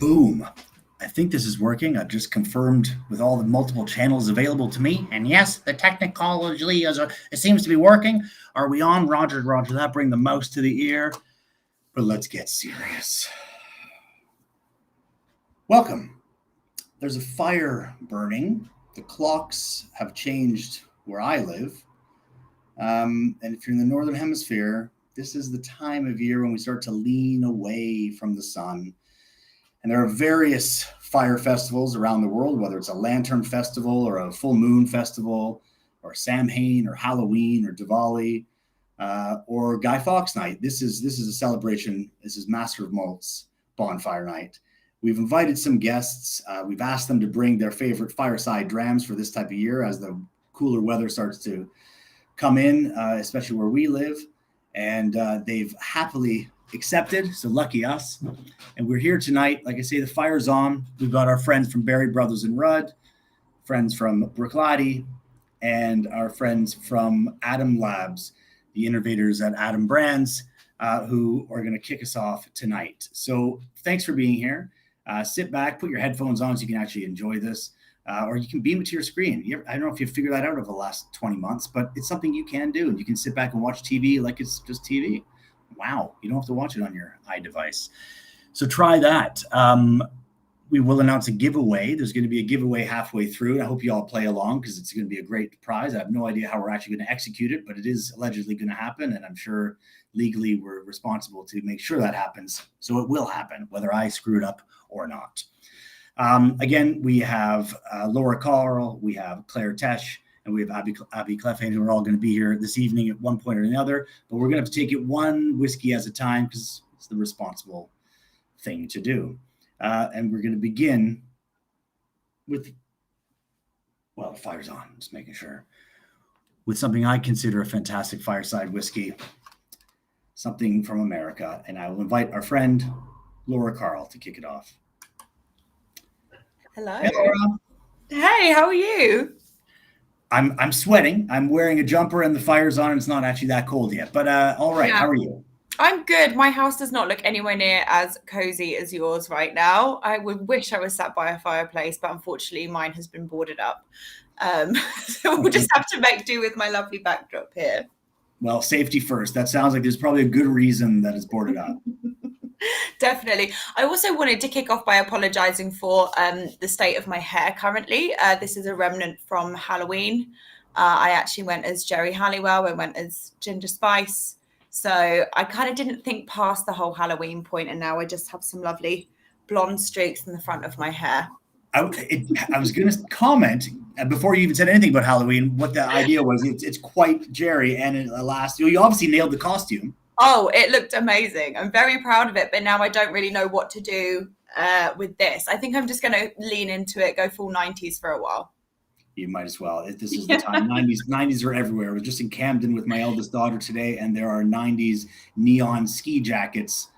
Boom. I think this is working. I've just confirmed with all the multiple channels available to me. And yes, the technology it seems to be working. Are we on? Roger, that. Bring the mouse to the ear. But let's get serious. Welcome. There's a fire burning. The clocks have changed where I live. And if you're in the Northern Hemisphere, this is the time of year when we start to lean away from the sun. And there are various fire festivals around the world, whether it's a lantern festival or a full moon festival or Samhain or Halloween or Diwali or Guy Fawkes night. This is a celebration. This is Master of Malt's bonfire night. We've invited some guests. We've asked them to bring their favorite fireside drams for this type of year as the cooler weather starts to come in, especially where we live. And they've happily accepted, so lucky us. And we're here tonight. Like I say, the fire's on. We've got our friends from Berry Brothers and Rudd, friends from Bruichladdich, and our friends from Atom Labs, the innovators at Atom Brands, who are going to kick us off tonight. So thanks for being here. Sit back, put your headphones on so you can actually enjoy this, or you can beam it to your screen. I don't know if you figured that out over the last 20 months, but it's something you can do. And you can sit back and watch TV like it's just TV. Wow, you don't have to watch it on your iDevice. So try that. We will announce a giveaway. There's going to be a giveaway halfway through. I hope you all play along because it's going to be a great prize. I have no idea how we're actually going to execute it, but it is allegedly going to happen. And I'm sure legally we're responsible to make sure that happens. So it will happen, whether I screw it up or not. Again, we have Laura Carl, we have Claire Tesh, and we have Abby Clefane, who are all going to be here this evening at one point or another. But we're going to have to take it one whiskey at a time because it's the responsible thing to do. And we're going to begin with, well, the fire's on, just making sure, with something I consider a fantastic fireside whiskey, something from America. And I will invite our friend, Laura Carl, to kick it off. Hello. Hey, Laura. Hey, how are you? I'm sweating. I'm wearing a jumper and the fire's on and it's not actually that cold yet. But all right, yeah. How are you? I'm good. My house does not look anywhere near as cozy as yours right now. I would wish I was sat by a fireplace, but unfortunately mine has been boarded up. So we'll just have to make do with my lovely backdrop here. Well, safety first. That sounds like there's probably a good reason that it's boarded up. Definitely. I also wanted to kick off by apologizing for the state of my hair currently. This is a remnant from Halloween. I actually went as Jerry Halliwell. I went as Ginger Spice. So I kind of didn't think past the whole Halloween point, and now I just have some lovely blonde streaks in the front of my hair. I was going to comment before you even said anything about Halloween what the idea was. It's quite Jerry, and you obviously nailed the costume. Oh, it looked amazing. I'm very proud of it, but now I don't really know what to do with this. I think I'm just going to lean into it, go full 90s for a while. You might as well. This is the time. 90s are everywhere. I was just in Camden with my eldest daughter today, and there are 90s neon ski jackets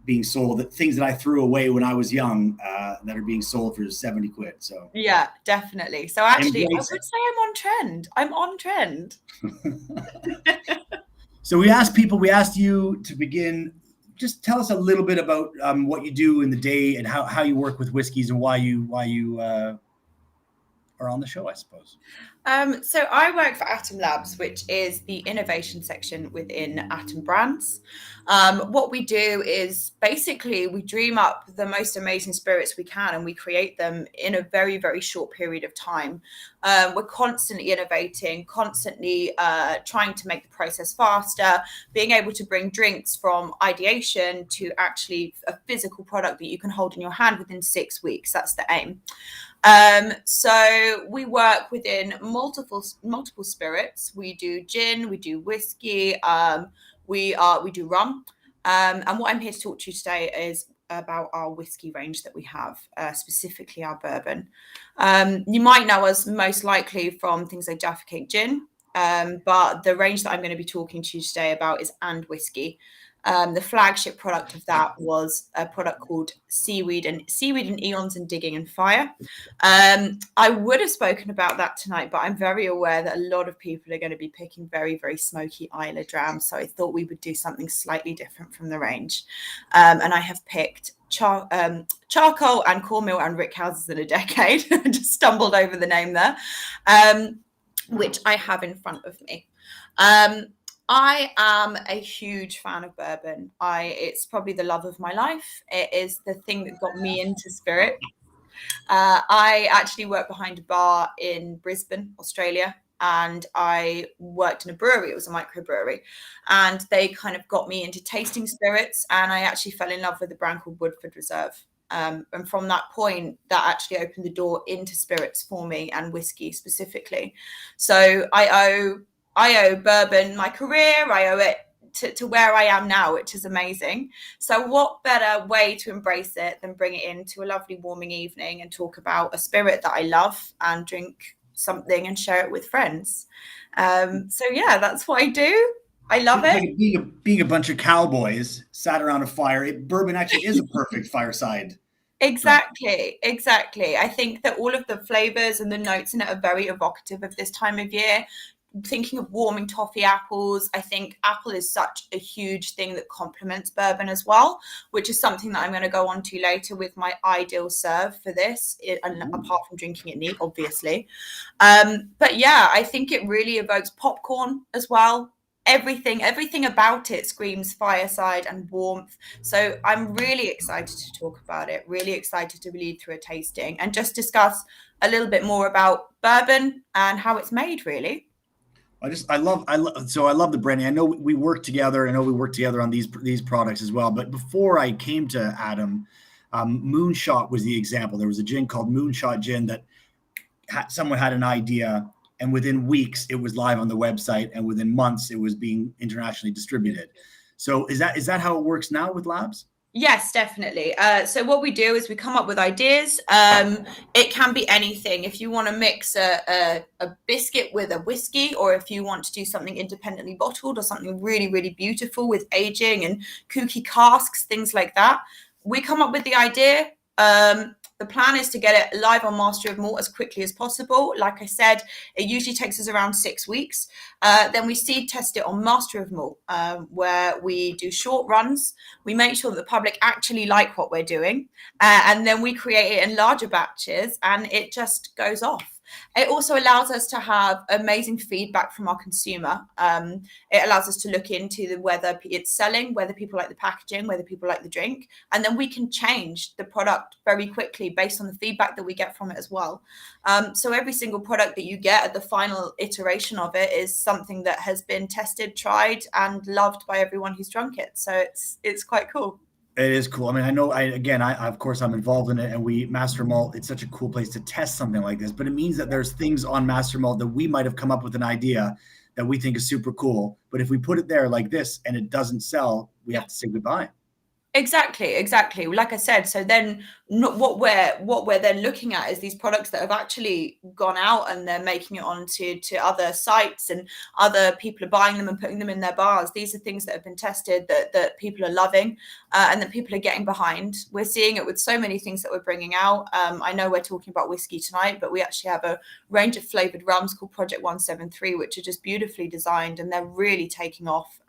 being sold, things that I threw away when I was young that are being sold for 70 quid. So yeah, definitely. So actually, I would say I'm on trend. So we asked you to begin, just tell us a little bit about what you do in the day and how you work with whiskeys and why you are on the show, I suppose. So I work for Atom Labs, which is the innovation section within Atom Brands. What we do is basically we dream up the most amazing spirits we can and we create them in a very, very short period of time. We're constantly innovating, constantly trying to make the process faster, being able to bring drinks from ideation to actually a physical product that you can hold in your hand within 6 weeks. That's the aim. So we work within multiple spirits. We do gin, we do whiskey, we do rum. And what I'm here to talk to you today is about our whiskey range that we have, specifically our bourbon. You might know us most likely from things like Jaffa Cake Gin, but the range that I'm going to be talking to you today about is and whiskey. The flagship product of that was a product called Seaweed and Eons and Digging and Fire. I would have spoken about that tonight, but I'm very aware that a lot of people are going to be picking very, very smoky Isla drams. So I thought we would do something slightly different from the range. And I have picked charcoal and Cornmeal and Rickhouses in a decade. I just stumbled over the name there, which I have in front of me. I am a huge fan of bourbon. It's probably the love of my life. It is the thing that got me into spirit. I actually worked behind a bar in Brisbane, Australia, and I worked in a brewery. It was a microbrewery, and they kind of got me into tasting spirits, and I actually fell in love with a brand called Woodford Reserve. And from that point, that actually opened the door into spirits for me, and whiskey specifically. So I owe bourbon my career. I owe it to where I am now, which is amazing. So what better way to embrace it than bring it into a lovely warming evening and talk about a spirit that I love and drink something and share it with friends. So yeah, that's what I do. I love it. Like being a bunch of cowboys sat around a fire, bourbon actually is a perfect fireside. Exactly. I think that all of the flavors and the notes in it are very evocative of this time of year. Thinking of warming toffee apples, I think apple is such a huge thing that complements bourbon as well, which is something that I'm going to go on to later with my ideal serve for this, apart from drinking it neat, obviously. But yeah, I think it really evokes popcorn as well. Everything about it screams fireside and warmth. So I'm really excited to talk about it, really excited to lead through a tasting and just discuss a little bit more about bourbon and how it's made, really. I love the branding. I know we work together. I know we work together on these products as well. But before I came to Adam, Moonshot was the example. There was a gin called Moonshot Gin that someone had an idea, and within weeks it was live on the website, and within months it was being internationally distributed. So is that how it works now with Labs? Yes, definitely. So what we do is we come up with ideas. It can be anything. If you want to mix a biscuit with a whiskey, or if you want to do something independently bottled or something really, really beautiful with aging and kooky casks, things like that, we come up with the idea. The plan is to get it live on Master of Malt as quickly as possible. Like I said, it usually takes us around 6 weeks. Then we seed test it on Master of Malt, where we do short runs. We make sure that the public actually like what we're doing. And then we create it in larger batches, and it just goes off. It also allows us to have amazing feedback from our consumer. It allows us to look into whether it's selling, whether people like the packaging, whether people like the drink, and then we can change the product very quickly based on the feedback that we get from it as well. So every single product that you get at the final iteration of it is something that has been tested, tried, and loved by everyone who's drunk it. So it's quite cool. It is cool. I mean, I know I of course I'm involved in it, and Master Malt, it's such a cool place to test something like this, but it means that there's things on Master Malt that we might have come up with an idea that we think is super cool. But if we put it there like this and it doesn't sell, we have to say goodbye. Exactly. Like I said, so then what we're then looking at is these products that have actually gone out and they're making it onto other sites, and other people are buying them and putting them in their bars. These are things that have been tested that people are loving, and that people are getting behind. We're seeing it with so many things that we're bringing out. I know we're talking about whiskey tonight, but we actually have a range of flavored rums called Project 173, which are just beautifully designed, and they're really taking off.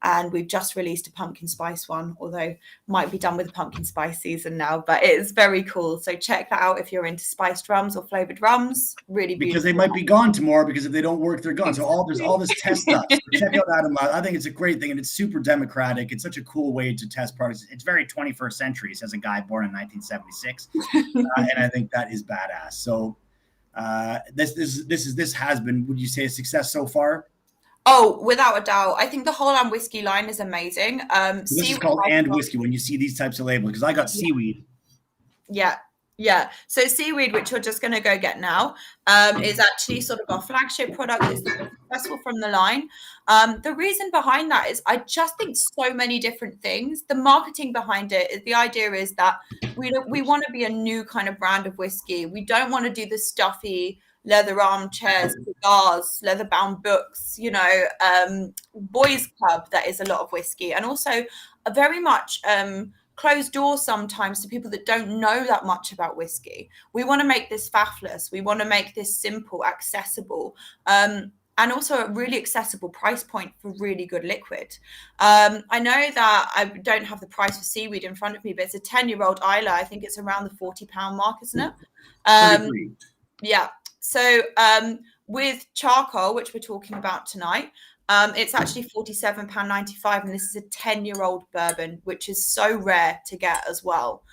And we've just released a pumpkin spice one, although might be done with the pumpkin spice season now, but it's very cool. So check that out if you're into spiced rums or flavored rums. Really beautiful. Because they might be gone tomorrow, because if they don't work, they're gone. So there's all this test stuff. So check out Adam. I think it's a great thing, and it's super democratic. It's such a cool way to test products. It's very 21st century, says a guy born in 1976. And I think that is badass. So this has been, would you say, a success so far? Oh, without a doubt. I think the whole and whiskey line is amazing. This is called and whiskey when you see these types of labels, because I got seaweed. Yeah. So seaweed, which we're just going to go get now, is actually sort of our flagship product. It's the most successful from the line. The reason behind that is I just think so many different things. The marketing behind it is, the idea is that we want to be a new kind of brand of whiskey. We don't want to do the stuffy leather armchairs, cigars, leather-bound books, boys' club that is a lot of whiskey, and also a very much closed doors sometimes to people that don't know that much about whiskey. We want to make this faffless. We want to make this simple, accessible, and also a really accessible price point for really good liquid. I know that I don't have the price for seaweed in front of me, but it's a 10-year-old Isla. I think it's around the £40 mark, isn't it? 33. Yeah. So with charcoal, which we're talking about tonight, it's actually £47.95, and this is a 10-year-old bourbon, which is so rare to get as well.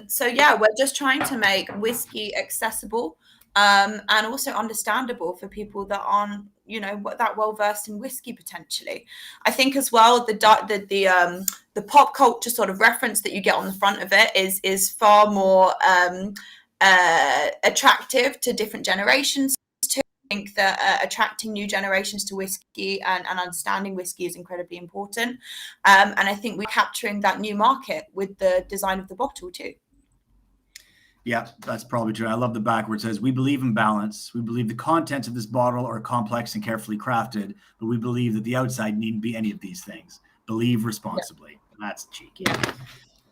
So yeah, we're just trying to make whiskey accessible and also understandable for people that aren't, that well versed in whiskey potentially. I think as well the pop culture sort of reference that you get on the front of it is far more attractive to different generations. I think that attracting new generations to whiskey and understanding whiskey is incredibly important. And I think we're capturing that new market with the design of the bottle too. Yeah, that's probably true. I love the back where it says, "We believe in balance. We believe the contents of this bottle are complex and carefully crafted, but we believe that the outside needn't be any of these things. Believe responsibly." Yeah. That's cheeky.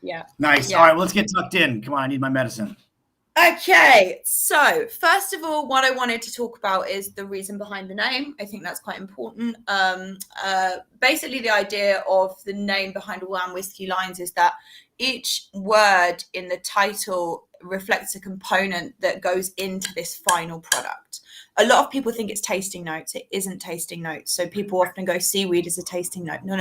Yeah. Nice. Yeah. All right, well, let's get tucked in. Come on, I need my medicine. Okay, so first of all, what I wanted to talk about is the reason behind the name. I think that's quite important. Basically, the idea of the name behind WAM Whiskey Lines is that each word in the title reflects a component that goes into this final product. A lot of people think it's tasting notes. It isn't tasting notes. So people often go seaweed as a tasting note. No.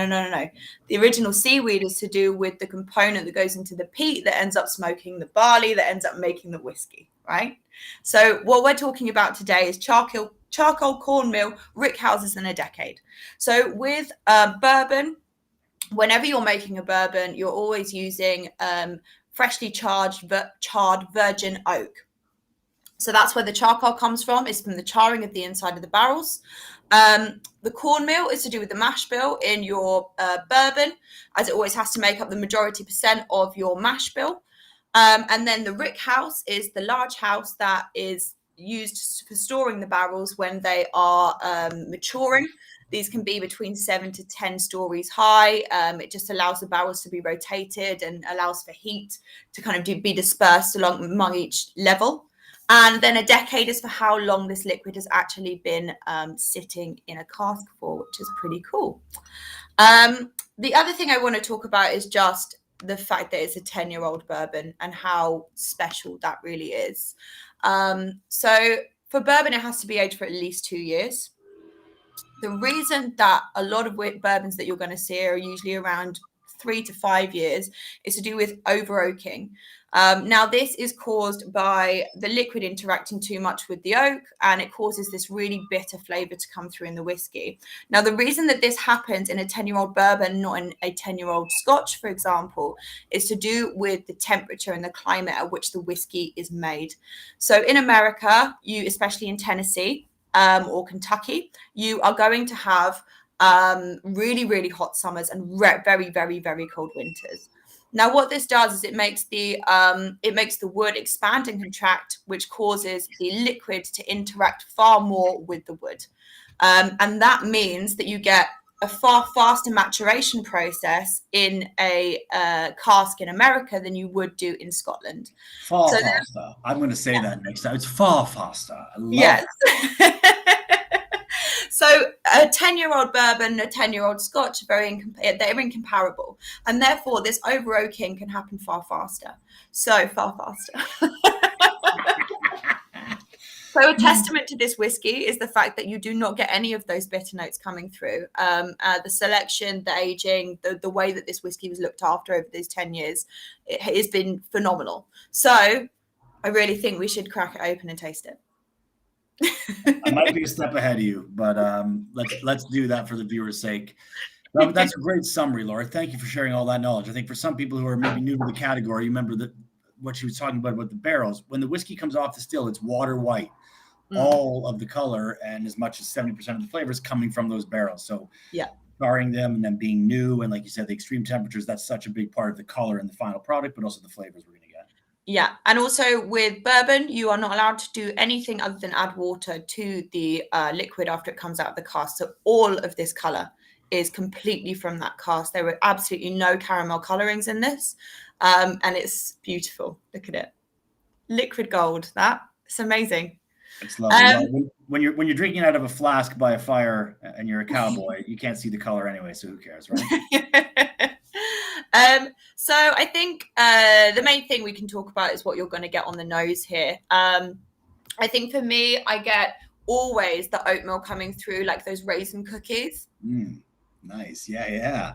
The original seaweed is to do with the component that goes into the peat that ends up smoking the barley that ends up making the whiskey, right? So what we're talking about today is charcoal, cornmeal, rickhouses in a decade. So with bourbon, whenever you're making a bourbon, you're always using freshly charred virgin oak. So that's where the charcoal comes from. It's from the charring of the inside of the barrels. The cornmeal is to do with the mash bill in your bourbon, as it always has to make up the majority % of your mash bill. And then the rick house is the large house that is used for storing the barrels when they are maturing. These can be between 7 to 10 stories high. It just allows the barrels to be rotated and allows for heat to kind of be dispersed among each level. And then a decade is for how long this liquid has actually been sitting in a cask for, which is pretty cool. The other thing I want to talk about is just the fact that it's a 10-year-old bourbon and how special that really is. So for bourbon, it has to be aged for at least 2 years. The reason that a lot of bourbons that you're going to see are usually around 3 to 5 years is to do with over oaking. Now, this is caused by the liquid interacting too much with the oak, and it causes this really bitter flavor to come through in the whiskey. Now, the reason that this happens in a 10-year-old bourbon, not in a 10-year-old Scotch, for example, is to do with the temperature and the climate at which the whiskey is made. So in America, especially in Tennessee or Kentucky, you are going to have really, really hot summers and very, very, very cold winters. Now, what this does is it makes the wood expand and contract, which causes the liquid to interact far more with the wood. And that means that you get a far faster maturation process in a cask in America than you would do in Scotland. Far faster. I'm going to say that next time. It's far faster. I love it. So a 10-year-old bourbon, a 10-year-old Scotch, they're incomparable. And therefore, this over-oaking can happen far faster. So far faster. So a testament to this whiskey is the fact that you do not get any of those bitter notes coming through. The selection, the aging, the way that this whiskey was looked after over these 10 years, it has been phenomenal. So I really think we should crack it open and taste it. I might be a step ahead of you, but let's do that for the viewer's sake. That's a great summary, Laura. Thank you for sharing all that knowledge. I think for some people who are maybe new to the category, you remember that what she was talking about the barrels. When the whiskey comes off the still, it's water white. All of the color and as much as 70% of the flavors coming from those barrels. So yeah, charring them and then being new, and like you said, the extreme temperatures, that's such a big part of the color in the final product, but also the flavors we're going to get. Yeah, and also with bourbon, you are not allowed to do anything other than add water to the liquid after it comes out of the cask. So all of this color is completely from that cask. There were absolutely no caramel colorings in this, and it's beautiful. Look at it, liquid gold. It's amazing. It's lovely. Well, when you're drinking out of a flask by a fire and you're a cowboy, you can't see the color anyway, so who cares, right? So I think the main thing we can talk about is what you're going to get on the nose here. I think for me, I get always the oatmeal coming through, like those raisin cookies. Nice. Yeah.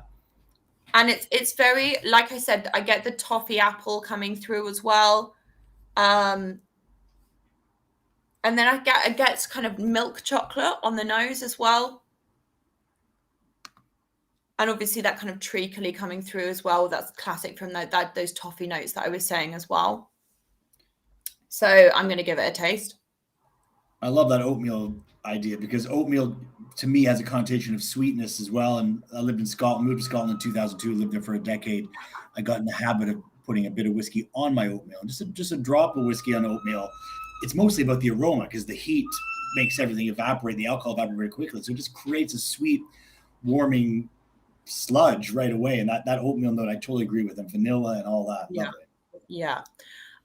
And it's very, like I said, I get the toffee apple coming through as well. And then I get kind of milk chocolate on the nose as well. And obviously that kind of treacly coming through as well. That's classic from those toffee notes that I was saying as well. So I'm going to give it a taste. I love that oatmeal idea because oatmeal to me has a connotation of sweetness as well. And I lived in Scotland, moved to Scotland in 2002, lived there for a decade. I got in the habit of putting a bit of whiskey on my oatmeal, just a drop of whiskey on oatmeal. It's mostly about the aroma because the heat makes everything evaporate, the alcohol evaporate very quickly. So it just creates a sweet, warming sludge right away. And that oatmeal note, I totally agree with them. Vanilla and all that. Yeah. Love it. Yeah.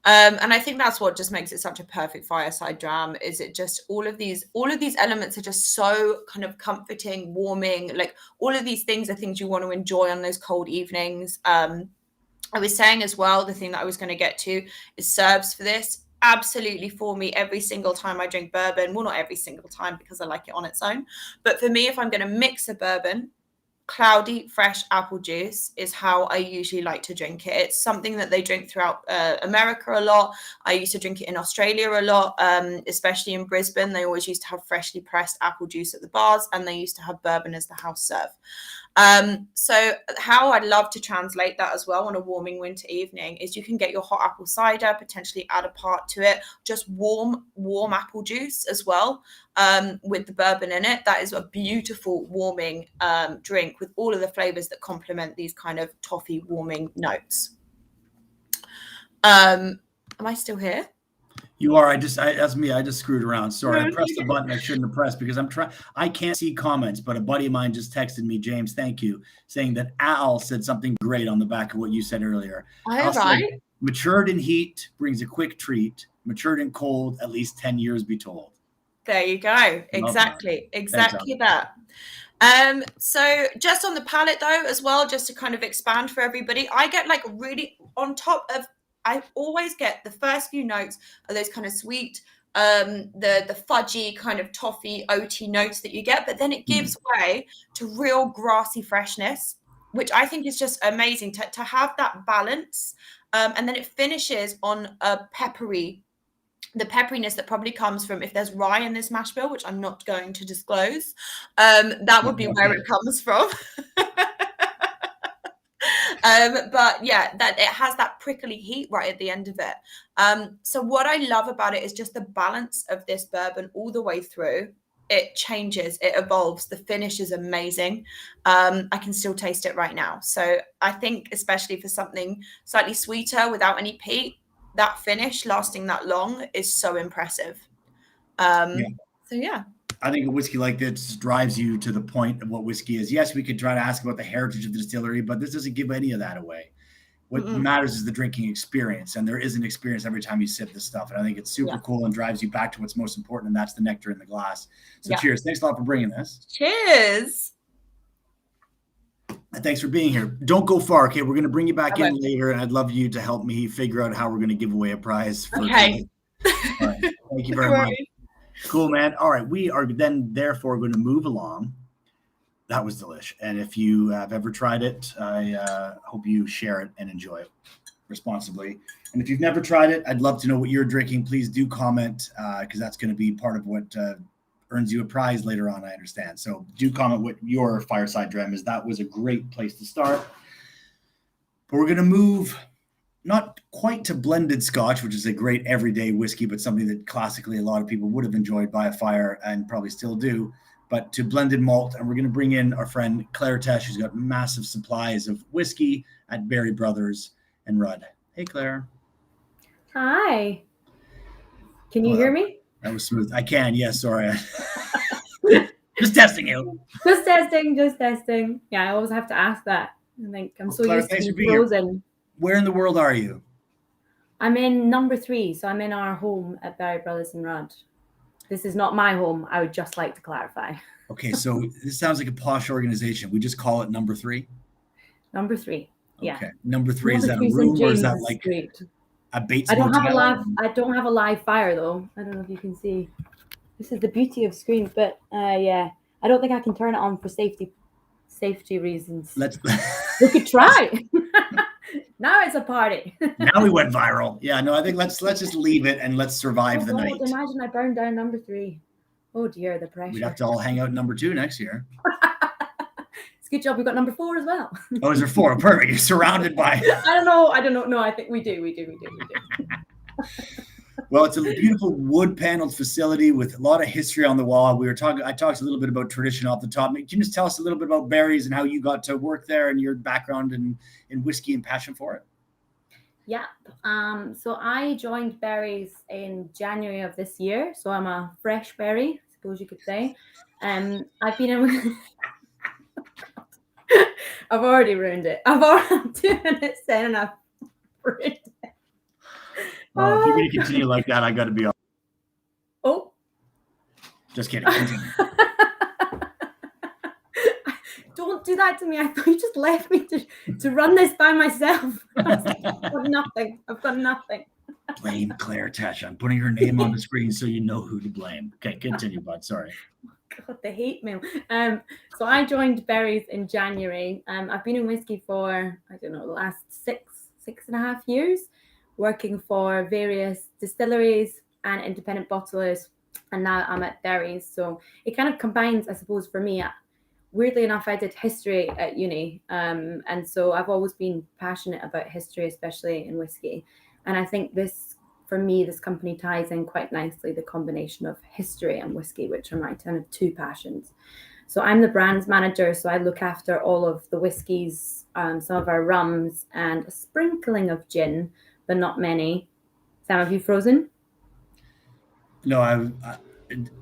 And I think that's what just makes it such a perfect fireside dram. Is it just all of these elements are just so kind of comforting, warming, like all of these things are things you want to enjoy on those cold evenings. I was saying as well, the thing that I was going to get to is serves for this. Absolutely for me, every single time I drink bourbon, well, not every single time because I like it on its own, but for me, if I'm going to mix a bourbon, cloudy, fresh apple juice is how I usually like to drink it. It's something that they drink throughout America a lot. I used to drink it in Australia a lot, especially in Brisbane. They always used to have freshly pressed apple juice at the bars, and they used to have bourbon as the house serve. So how I'd love to translate that as well on a warming winter evening is you can get your hot apple cider, potentially add a part to it, just warm apple juice as well, with the bourbon in it. That is a beautiful warming drink with all of the flavors that complement these kind of toffee warming notes. Am I still here? You are. That's me. I just screwed around. Sorry. I pressed the button I shouldn't have pressed because I can't see comments, but a buddy of mine just texted me, James, thank you, saying that Al said something great on the back of what you said earlier. All right. Said, matured in heat brings a quick treat. Matured in cold, at least 10 years be told. There you go. Exactly that. So just on the palate though, as well, just to kind of expand for everybody, I get like really on top of, I always get the first few notes are those kind of sweet, the fudgy kind of toffee oaty notes that you get, but then it gives way to real grassy freshness, which I think is just amazing to have that balance. And then it finishes on a the pepperiness that probably comes from if there's rye in this mash bill, which I'm not going to disclose. That would be where it comes from. But yeah, that it has that prickly heat right at the end of it. So what I love about it is just the balance of this bourbon all the way through. It changes, it evolves. The finish is amazing. I can still taste it right now. So I think especially for something slightly sweeter without any peat, that finish lasting that long is so impressive. So yeah. I think a whiskey like this drives you to the point of what whiskey is. Yes, we could try to ask about the heritage of the distillery, but this doesn't give any of that away. What matters is the drinking experience, and there is an experience every time you sip this stuff. And I think it's super cool and drives you back to what's most important, and that's the nectar in the glass. So cheers. Thanks a lot for bringing this. Cheers. And thanks for being here. Don't go far, okay? We're going to bring you back in later, and I'd love you to help me figure out how we're going to give away a prize. For okay. All right. Thank you very much. Cool, man. All right. We are then therefore going to move along. That was delish. And if you have ever tried it, I hope you share it and enjoy it responsibly. And if you've never tried it, I'd love to know what you're drinking. Please do comment because that's going to be part of what earns you a prize later on, I understand. So do comment what your fireside dram is. That was a great place to start. But we're going to move not quite to blended Scotch, which is a great everyday whiskey, but something that classically a lot of people would have enjoyed by a fire and probably still do, but to blended malt. And we're going to bring in our friend Claire Tesh, who's got massive supplies of whiskey at Berry Brothers and Rudd. Hey, Claire. Hi. Can you Well, hear me? That was smooth. I can. Yes. Sorry. Just testing you. Just testing. Yeah, I always have to ask that. I think I'm so Clara, used to thanks for being being here. frozen. Where in the world are you? I'm in number 3, so I'm in our home at Barry Brothers and Rudd. This is not my home. I would just like to clarify. Okay, so this sounds like a posh organization. We just call it number 3. Number 3. Yeah. Okay. Number 3, is Number that a 3 St. room or is that James's like Street. a Bates I don't have a Motel? live fire though. I don't know if you can see. This is the beauty of screens, but yeah, I don't think I can turn it on for safety reasons. We could try. Now it's a party. Now we went viral. Yeah, no, I think let's just leave it and let's survive the night. Imagine I burned down number 3. Oh dear, the pressure. We'd have to all hang out in number 2 next year. It's a good job we got number 4 as well. Oh, is there 4? Perfect. You're surrounded by. I don't know. No, I think we do. Well, it's a beautiful wood paneled facility with a lot of history on the wall. I talked a little bit about tradition off the top. Can you just tell us a little bit about Barry's and how you got to work there and your background in whiskey and passion for it? Yeah. So I joined Barry's in January of this year. So I'm a fresh Barry, I suppose you could say. I've been in. I've already ruined it. I'm 2 minutes in and I've ruined it. If you're going to continue like that, I got to be off. Oh. Just kidding. Continue. Don't do that to me. I thought you just left me to run this by myself. I've got nothing. Blame Claire Tesh. I'm putting her name on the screen so you know who to blame. Okay, continue, bud. Sorry. God, the hate mail. So I joined Barry's in January. I've been in whiskey for, I don't know, the last six and a half years, working for various distilleries and independent bottlers, and now I'm at Barry's. So it kind of combines, I suppose, for me. Weirdly enough, I did history at uni, and so I've always been passionate about history, especially in whiskey. And I think this company ties in quite nicely the combination of history and whiskey, which are my kind of 2 passions. So I'm the brands manager, so I look after all of the whiskies, some of our rums, and a sprinkling of gin, but not many. Sam, have you frozen? No, am I?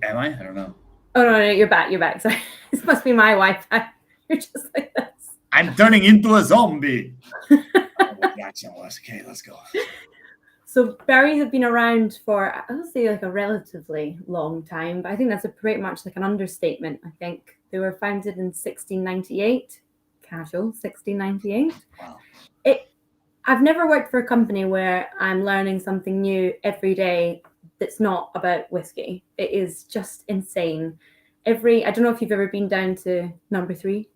I don't know. Oh, no, you're back. Sorry. This must be my Wi-Fi. You're just like this. I'm turning into a zombie. Okay, let's go. So Barry's have been around for, I would say, like a relatively long time, but I think that's pretty much like an understatement. I think they were founded in 1698. Casual, 1698. Wow. I've never worked for a company where I'm learning something new every day that's not about whiskey. It is just insane. I don't know if you've ever been down to number 3.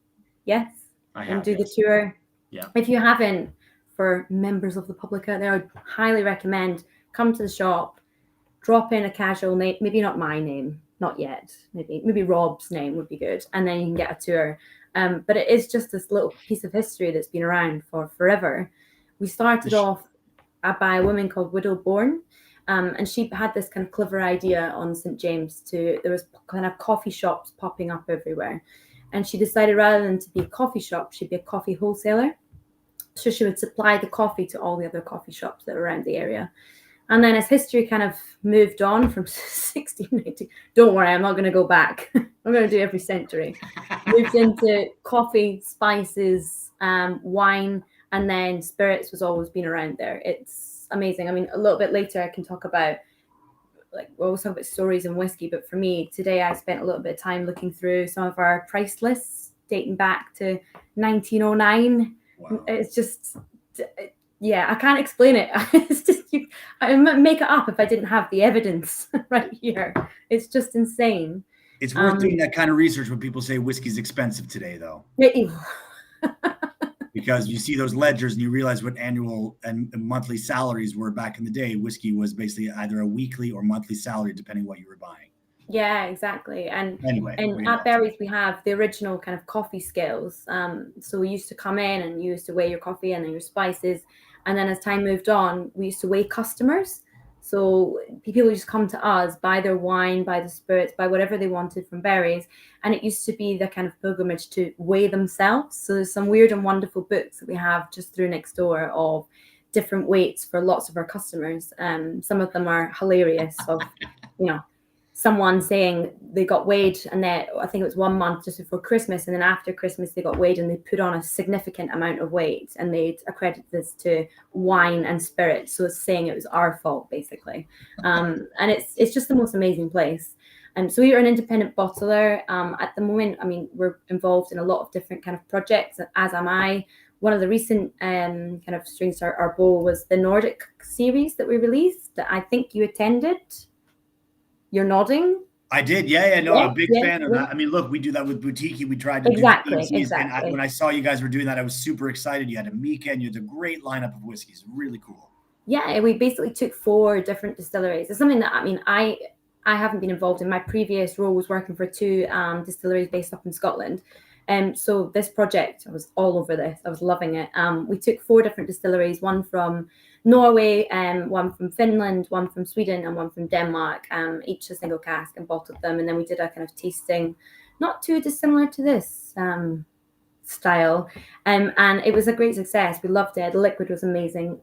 Yes? I have. And do the tour. Yeah. If you haven't, for members of the public out there, I would highly recommend come to the shop, drop in a casual name, maybe not my name, not yet. Maybe Rob's name would be good. And then you can get a tour. But it is just this little piece of history that's been around for forever. We started off by a woman called Widow Bourne, and she had this kind of clever idea on St. James there was kind of coffee shops popping up everywhere. And she decided rather than to be a coffee shop, she'd be a coffee wholesaler. So she would supply the coffee to all the other coffee shops that were around the area. And then as history kind of moved on from 1690, don't worry, I'm not going to go back. I'm going to do every century. Moved into coffee, spices, wine, and then spirits was always been around there. It's amazing. I mean, a little bit later I can talk about, like, we always talk about stories and whiskey, but for me today I spent a little bit of time looking through some of our price lists dating back to 1909. Wow. It's just, yeah, I can't explain it. It's just, I make it up if I didn't have the evidence right here. It's just insane. It's worth doing that kind of research when people say whiskey's expensive today, though. Because you see those ledgers and you realize what annual and monthly salaries were back in the day. Whiskey was basically either a weekly or monthly salary, depending what you were buying. Yeah, exactly. And anyway, and at Barry's we have the original kind of coffee scales. So we used to come in and you used to weigh your coffee and then your spices. And then as time moved on, we used to weigh customers. So people would just come to us, buy their wine, buy the spirits, buy whatever they wanted from Barry's. And it used to be the kind of pilgrimage to weigh themselves. So there's some weird and wonderful books that we have just through next door of different weights for lots of our customers. Some of them are hilarious of, someone saying they got weighed and then I think it was 1 month just before Christmas, and then after Christmas they got weighed and they put on a significant amount of weight and they'd accredit this to wine and spirits. So it's saying it was our fault basically. And it's just the most amazing place. So we are an independent bottler at the moment. I mean, we're involved in a lot of different kind of projects, as am I. One of the recent kind of strings to our bowl was the Nordic series that we released that I think you attended. You're nodding. I did. Yeah. No, I'm a big fan of that. I mean, look, we do that with Boutique. We tried to do whiskeys. And when I saw you guys were doing that, I was super excited. You had a Mika and you had a great lineup of whiskeys. Really cool. Yeah, we basically took 4 different distilleries. It's something that, I mean, I haven't been involved in. My previous role was working for 2 distilleries based up in Scotland. So this project, I was all over this. I was loving it. We took 4 different distilleries, one from Norway, one from Finland, one from Sweden, and one from Denmark, each a single cask, and bottled them. And then we did a kind of tasting, not too dissimilar to this style. And it was a great success. We loved it. The liquid was amazing.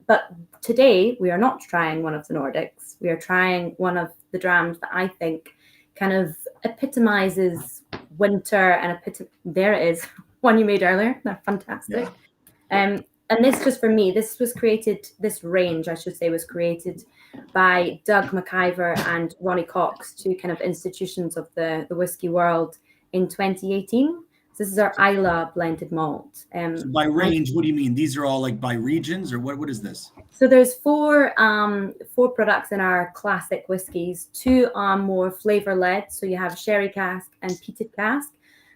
But today we are not trying one of the Nordics. We are trying one of the drams that I think kind of epitomizes winter and there it is, one you made earlier. They're fantastic. Yeah. And this, just for me, this range, I should say, was created by Doug McIver and Ronnie Cox, 2 kind of institutions of the whiskey world, in 2018. So this is our Isla blended malt. So by range, what do you mean? These are all like by regions, or what is this? So there's 4 products in our classic whiskies. 2 are more flavor led. So you have sherry cask and peated cask.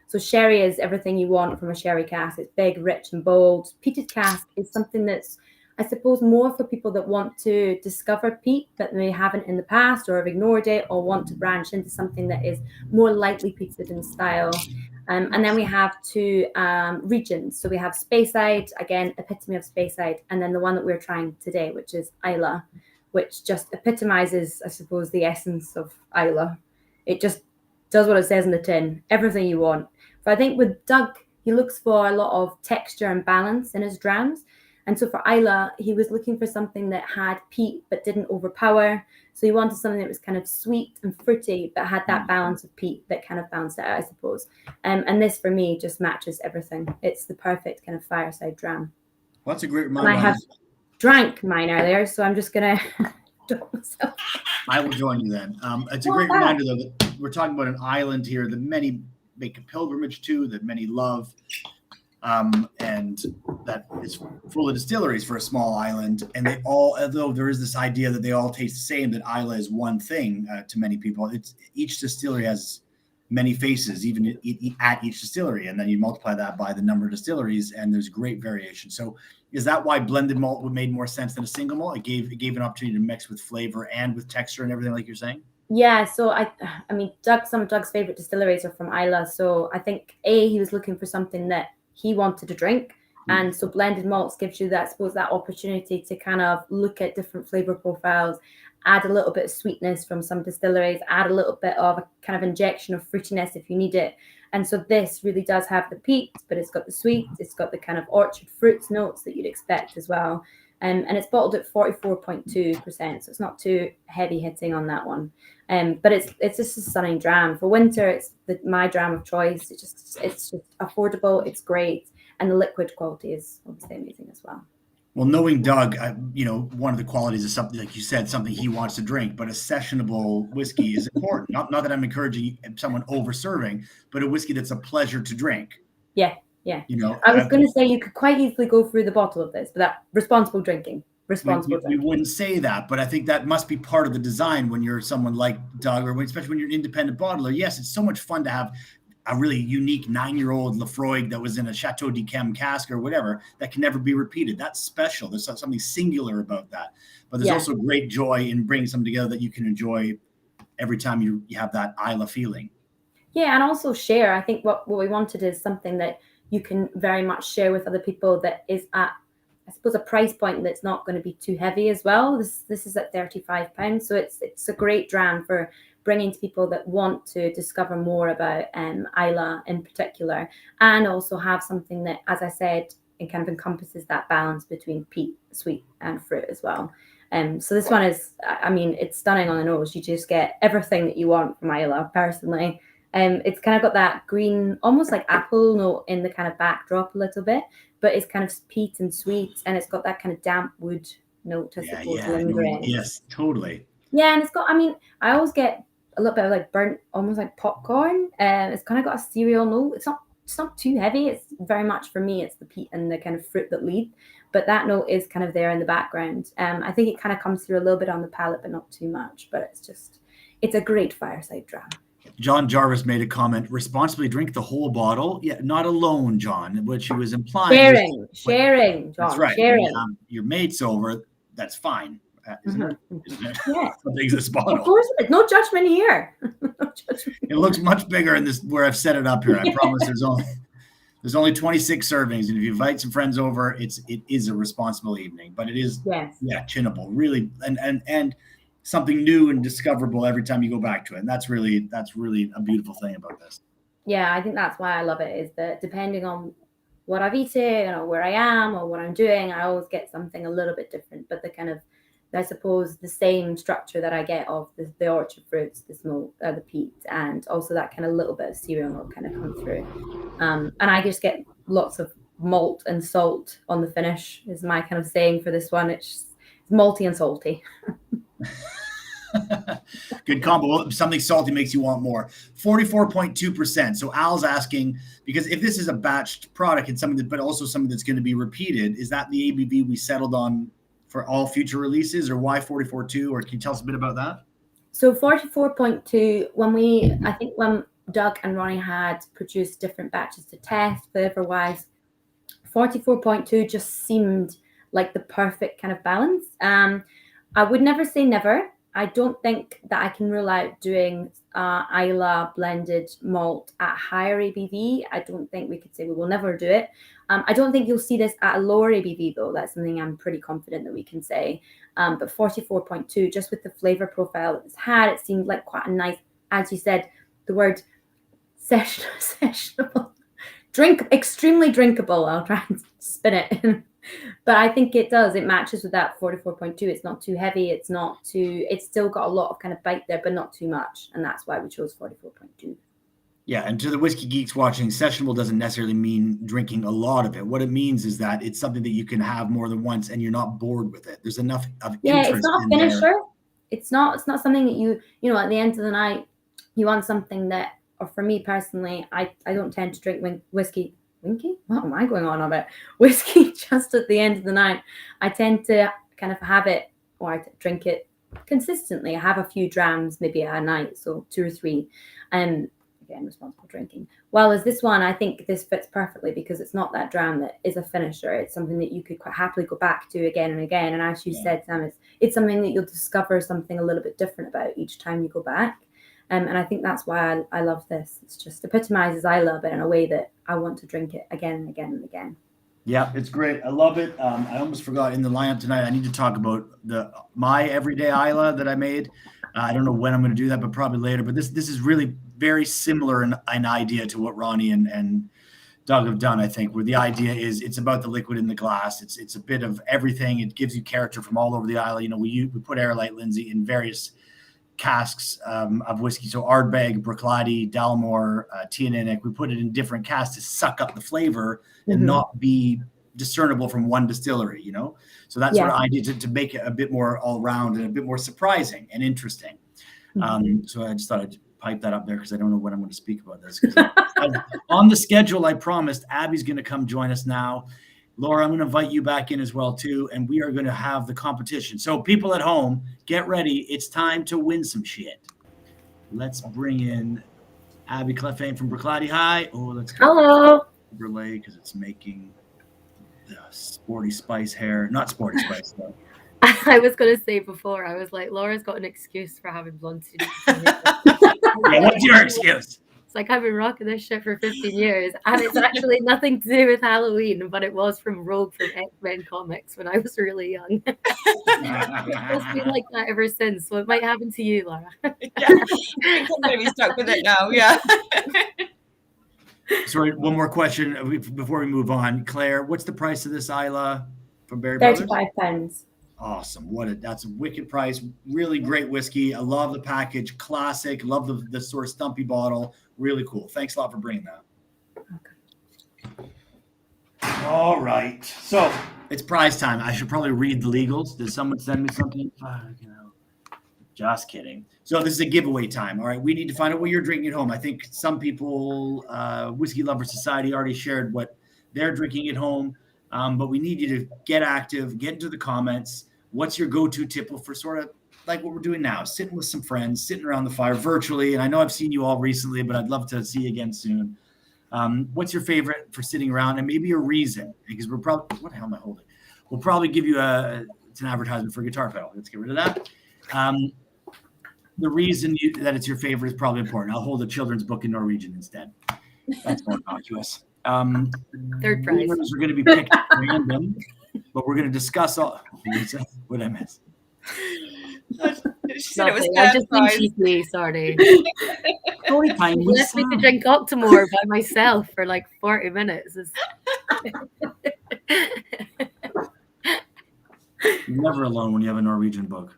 So sherry is everything you want from a sherry cask. It's big, rich, and bold. Peated cask is something that's, I suppose, more for people that want to discover peat but they haven't in the past or have ignored it, or want to branch into something that is more lightly peated in style. And then we have 2 regions. So we have Speyside, again, epitome of Speyside, and then the one that we're trying today, which is Isla, which just epitomizes, I suppose, the essence of Isla. It just does what it says in the tin, everything you want. But I think with Doug, he looks for a lot of texture and balance in his drams. And so for Isla, he was looking for something that had peat but didn't overpower. So he wanted something that was kind of sweet and fruity but had that balance of peat that kind of balanced it out, I suppose. And this, for me, just matches everything. It's the perfect kind of fireside dram. Well, that's a great reminder. And I have drank mine earlier, so I'm just going to drop myself. I will join you then. It's a great reminder, though, that we're talking about an island here that many make a pilgrimage to, that many love. And that is full of distilleries for a small island. And they all, although there is this idea that they all taste the same, that Isla is one thing to many people. Each distillery has many faces, even at each distillery. And then you multiply that by the number of distilleries, and there's great variation. So is that why blended malt made more sense than a single malt? It gave an opportunity to mix with flavor and with texture and everything, like you're saying? Yeah, so I mean, some of Doug's favorite distilleries are from Isla. So I think he was looking for something that he wanted to drink, and so blended malts gives you that, I suppose, that opportunity to kind of look at different flavor profiles, add a little bit of sweetness from some distilleries, add a little bit of a kind of injection of fruitiness if you need it. And so this really does have the peat, but it's got the sweet, it's got the kind of orchard fruits notes that you'd expect as well. And it's bottled at 44.2%, so it's not too heavy hitting on that one. But it's just a stunning dram. For winter, it's my dram of choice. It's just affordable, it's great, and the liquid quality is obviously amazing as well. Well, knowing Doug, one of the qualities is something, like you said, something he wants to drink, but a sessionable whiskey is important. Not that I'm encouraging someone over serving, but a whiskey that's a pleasure to drink. Yeah. Yeah, I was going to say you could quite easily go through the bottle of this, but that responsible drinking. We wouldn't say that, but I think that must be part of the design when you're someone like Doug, or especially when you're an independent bottler. Yes, it's so much fun to have a really unique 9-year-old Lafroig that was in a Chateau d'Yquem cask or whatever that can never be repeated. That's special. There's something singular about that. But there's also great joy in bringing something together that you can enjoy every time you have that Isla feeling. Yeah, and also share. I think what we wanted is something that you can very much share with other people, that is at, I suppose, a price point that's not going to be too heavy as well. This is at £35, so it's a great dram for bringing to people that want to discover more about Isla in particular, and also have something that, as I said, it kind of encompasses that balance between peat, sweet, and fruit as well. So this one is, I mean, it's stunning on the nose. You just get everything that you want from Isla, personally. It's kind of got that green, almost like apple note in the kind of backdrop a little bit, but it's kind of peat and sweet, and it's got that kind of damp wood note, I suppose, lingering. Yes, totally. Yeah, and it's got, I mean, I always get a little bit of like burnt, almost like popcorn. It's kind of got a cereal note. It's not too heavy. It's very much, for me, it's the peat and the kind of fruit that lead. But that note is kind of there in the background. I think it kind of comes through a little bit on the palate, but not too much. But it's a great fireside dram. John Jarvis made a comment, responsibly drink the whole bottle. Yeah, not alone, John, which he was implying. Sharing, John. That's right. Sharing. Your mate's over, that's fine. Isn't it? Yeah. Something's this bottle. Of course, no judgment here. No judgment. It looks much bigger in this where I've set it up here. I promise there's only 26 servings, and if you invite some friends over, it is a responsible evening. But it is chinnable, really, and something new and discoverable every time you go back to it. And that's really a beautiful thing about this. Yeah, I think that's why I love it, is that depending on what I've eaten or where I am or what I'm doing, I always get something a little bit different. But the kind of, I suppose, the same structure that I get of the orchard fruits, the smoke, the peat, and also that kind of little bit of cereal note kind of come through. And I just get lots of malt and salt on the finish, is my kind of saying for this one. It's malty and salty. Good combo. Something salty makes you want more. 44.2%. So Al's asking, because if this is a batched product and something but also something that's going to be repeated, is that the ABV we settled on for all future releases, or why 44.2? Or can you tell us a bit about that? So 44.2, I think when Doug and Ronnie had produced different batches to test flavor-wise, 44.2 just seemed like the perfect kind of balance. I would never say never. I don't think that I can rule out doing Isla blended malt at higher ABV. I don't think we could say we will never do it. I don't think you'll see this at a lower ABV, though. That's something I'm pretty confident that we can say. But 44.2, just with the flavor profile that it's had, it seemed like quite a nice, as you said, the word sessionable, extremely drinkable. I'll try and spin it. But I think it does. It matches with that 44.2. It's not too heavy. It's still got a lot of kind of bite there, but not too much. And that's why we chose 44.2. Yeah. And to the whiskey geeks watching, sessionable doesn't necessarily mean drinking a lot of it. What it means is that it's something that you can have more than once and you're not bored with it. There's enough of interest. It's not a finisher. There. It's not something that you at the end of the night, you want something that, or for me personally, I don't tend to drink whiskey. What am I going on about? Whiskey just at the end of the night. I tend to kind of have it, or I drink it consistently. I have a few drams maybe a night, so 2 or 3. And again, responsible drinking. Well, as this one, I think this fits perfectly because it's not that dram that is a finisher. It's something that you could quite happily go back to again and again. And as you said, Sam, it's something that you'll discover something a little bit different about each time you go back. And I think that's why I love this. It's just epitomizes Isla, but in a way that I want to drink it again and again and again. Yeah, it's great. I love it. I almost forgot in the lineup tonight, I need to talk about my everyday Isla that I made. I don't know when I'm going to do that, but probably later. But this is really very similar in idea to what Ronnie and Doug have done, I think, where the idea is it's about the liquid in the glass. It's a bit of everything. It gives you character from all over the Isla. We put Aerolite Lyndsay in various casks of whiskey. So Ardbeg, Bruichladdich, Dalmore, Teaninich, we put it in different casks to suck up the flavor and not be discernible from one distillery, So that's what I did to make it a bit more all round and a bit more surprising and interesting. So I just thought I'd pipe that up there because I don't know when I'm going to speak about this. On the schedule, I promised Abby's going to come join us now. Laura, I'm going to invite you back in as well, too, and we are going to have the competition. So people at home, get ready. It's time to win some shit. Let's bring in Abby Clefane from Bruichladdich. Hi. Oh, let's go. Hello. Overlay because it's making the sporty spice hair. Not sporty spice, though. I was going to say before, I was like, Laura's got an excuse for having blonde teeth. Yeah, what's your excuse? It's like, I've been rocking this shit for 15 years, and it's actually nothing to do with Halloween, but it was from Rogue from X-Men comics when I was really young. It's been like that ever since, so it might happen to you, Laura. Yeah, I'm going to be stuck with it now, yeah. Sorry, one more question before we move on. Claire, what's the price of this Isla from Berry Brothers? £35. Awesome. That's a wicked price. Really great whiskey. I love the package. Classic. Love the sort of stumpy bottle. Really cool. Thanks a lot for bringing that. Okay. All right. So it's prize time. I should probably read the legals. Did someone send me something? Just kidding. So this is a giveaway time. All right. We need to find out what you're drinking at home. I think some people, Whiskey Lover Society already shared what they're drinking at home. But we need you to get active, get into the comments. What's your go-to tipple for sort of like what we're doing now, sitting with some friends, sitting around the fire virtually. And I know I've seen you all recently, but I'd love to see you again soon. What's your favorite for sitting around, and maybe a reason? Because we're probably, what the hell am I holding? We'll probably give you it's an advertisement for Guitar Pedal. Let's get rid of that. The reason that it's your favorite is probably important. I'll hold a children's book in Norwegian instead. That's more innocuous. Third prize. We're going to be picked random, but we're going to discuss all. What did I miss? She said it was I just been cheeky, sorry. Story time. You left me to drink Octomore by myself for like 40 minutes. You're never alone when you have a Norwegian book.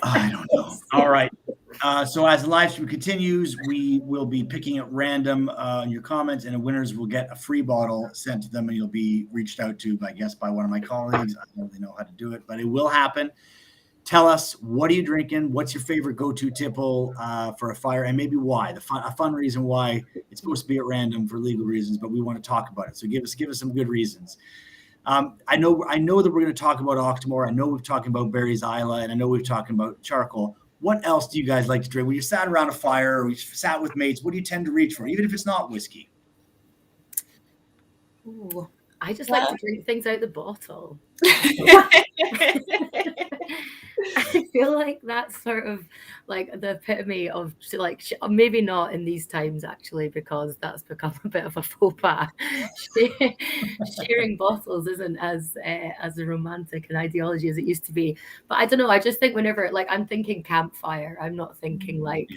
I don't know. All right. So as the live stream continues, we will be picking at random your comments, and the winners will get a free bottle sent to them, and you'll be reached out to, I guess, by one of my colleagues. I don't really know how to do it, but it will happen. Tell us, what are you drinking? What's your favorite go-to tipple for a fire, and maybe why? A fun reason why. It's supposed to be at random for legal reasons, but we want to talk about it. So give us some good reasons. I know that we're going to talk about Octomore. I know we've talked about Barry's Isla, and I know we've talked about charcoal. What else do you guys like to drink? When you sat around a fire or you sat with mates, what do you tend to reach for, even if it's not whiskey? Ooh, I just like to drink things out the bottle. I feel like that's sort of like the epitome of like, maybe not in these times actually, because that's become a bit of a faux pas. Sharing bottles isn't as a romantic an ideology as it used to be. But I don't know. I just think whenever, like, I'm thinking campfire, I'm not thinking like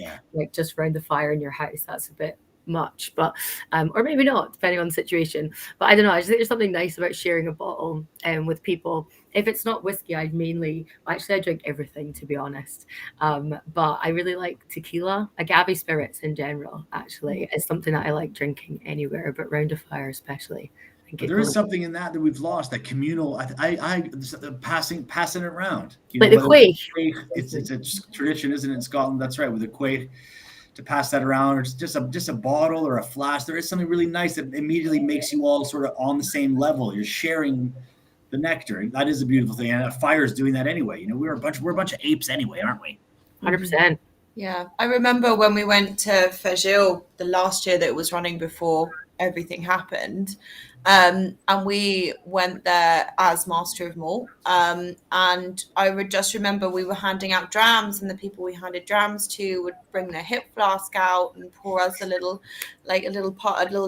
just around the fire in your house. That's a bit much, but or maybe not, depending on the situation. But I don't know, I just think there's something nice about sharing a bottle with people. If it's not whiskey, I drink everything, to be honest, but I really like tequila. Agave spirits in general actually is something that I like drinking anywhere, but round a fire especially. There is something in that we've lost, that communal. I passing it around. Like the quaich. It's a tradition, isn't it, in Scotland? That's right, with the quaich, to pass that around, or it's just a bottle or a flask. There is something really nice that immediately makes you all sort of on the same level. You're sharing the nectar. That is a beautiful thing, and a fire is doing that anyway. You know, we're a bunch of apes anyway, aren't we? 100%. Yeah, I remember when we went to Fagil the last year that it was running before everything happened, and we went there as Master of Malt, and I would just remember we were handing out drams, and the people we handed drams to would bring their hip flask out and pour us a little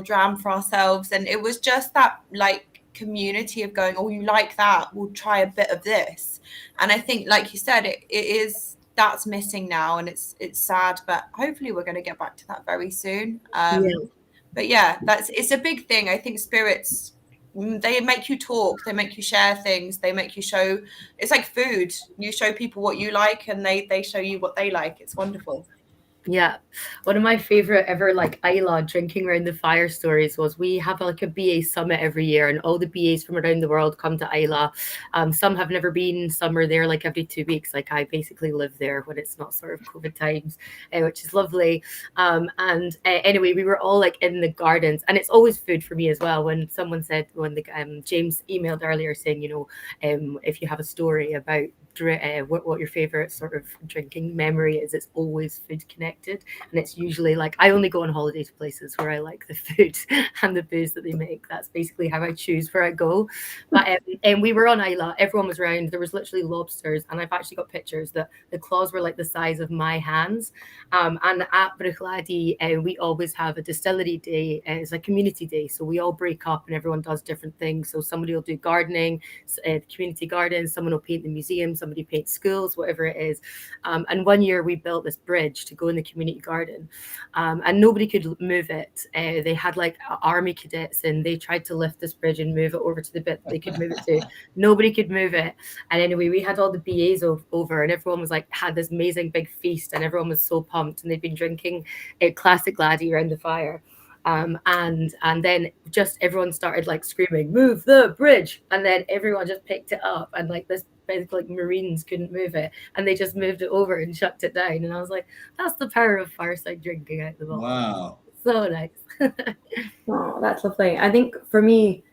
dram for ourselves, and it was just that like community of going, oh, you like that, we'll try a bit of this. And I think, like you said, it is, that's missing now, and it's sad, but hopefully we're going to get back to that very soon. But yeah, it's a big thing. I think spirits, they make you talk, they make you share things, they make you show. It's like food. You show people what you like, and they show you what they like. It's wonderful. Yeah, one of my favorite ever like Isla drinking around the fire stories was, we have like a BA summit every year, and all the BAs from around the world come to Isla. Some have never been, some are there like every 2 weeks. Like I basically live there when it's not sort of COVID times, which is lovely. Anyway, we were all like in the gardens, and it's always food for me as well. When someone said, James emailed earlier saying, if you have a story about what your favorite sort of drinking memory is, it's always food connected, and it's usually like, I only go on holiday to places where I like the food and the booze that they make. That's basically how I choose where I go. But and we were on Isla, everyone was around, there was literally lobsters, and I've actually got pictures that the claws were like the size of my hands. And at Bruichladdich, we always have a distillery day. It's a community day, so we all break up and everyone does different things. So somebody will do gardening, community gardens, someone will paint the museum, somebody paints schools, whatever it is. And one year we built this bridge to go in the community garden, and nobody could move it. They had like army cadets, and they tried to lift this bridge and move it over to the bit they could move it to. Nobody could move it. And anyway, we had all the BAs over, and everyone was like, had this amazing big feast, and everyone was so pumped, and they'd been drinking a classic laddie around the fire. And then just everyone started like screaming, "Move the bridge!" And then everyone just picked it up, and like this big like Marines couldn't move it, and they just moved it over and shut it down. And I was like, that's the power of fireside drinking out the bottle. Wow. So nice. Oh, that's lovely. I think for me,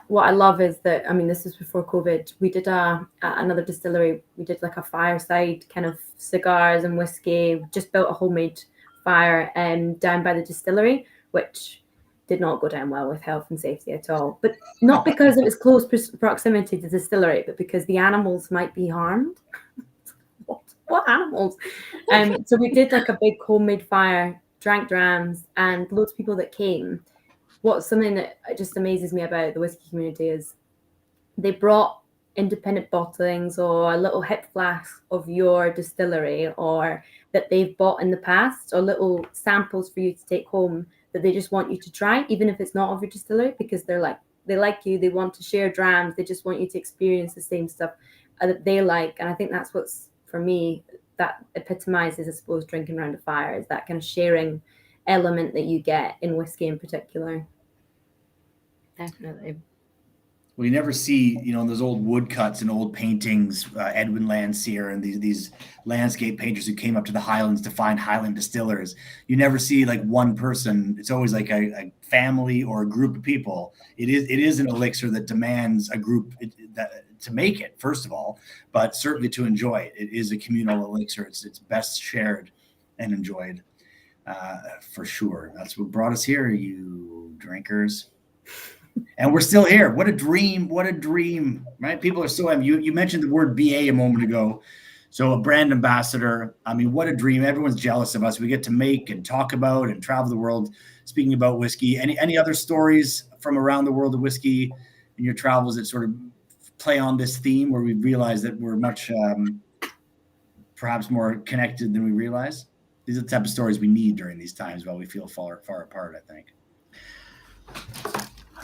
what I love is that, I mean, this was before COVID. We did another distillery. We did like a fireside kind of cigars and whiskey. We just built a homemade fire down by the distillery, which did not go down well with health and safety at all. But not because it was close proximity to the distillery, but because the animals might be harmed. What animals? So we did like a big homemade fire, drank drams, and loads of people that came. What's something that just amazes me about the whiskey community is they brought independent bottlings or a little hip flask of your distillery or that they've bought in the past, or little samples for you to take home that they just want you to try, even if it's not of your distillery, because they like you, they want to share drams, they just want you to experience the same stuff that they like. And I think that's what's, for me, that epitomizes, I suppose, drinking around a fire, is that kind of sharing element that you get in whiskey in particular. Definitely. Well, you never see, in those old woodcuts and old paintings, Edwin Landseer and these landscape painters who came up to the Highlands to find Highland distillers. You never see like one person. It's always like a family or a group of people. It is an elixir that demands a group to make it, first of all, but certainly to enjoy it. It is a communal elixir. It's best shared and enjoyed, for sure. That's what brought us here, you drinkers. And we're still here. What a dream, right? People are so happy. You mentioned the word BA a moment ago. So a brand ambassador, I mean, what a dream. Everyone's jealous of us. We get to make and talk about and travel the world speaking about whiskey. Any other stories from around the world of whiskey in your travels that sort of play on this theme, where we realize that we're much perhaps more connected than we realize? These are the type of stories we need during these times while we feel far apart, I think.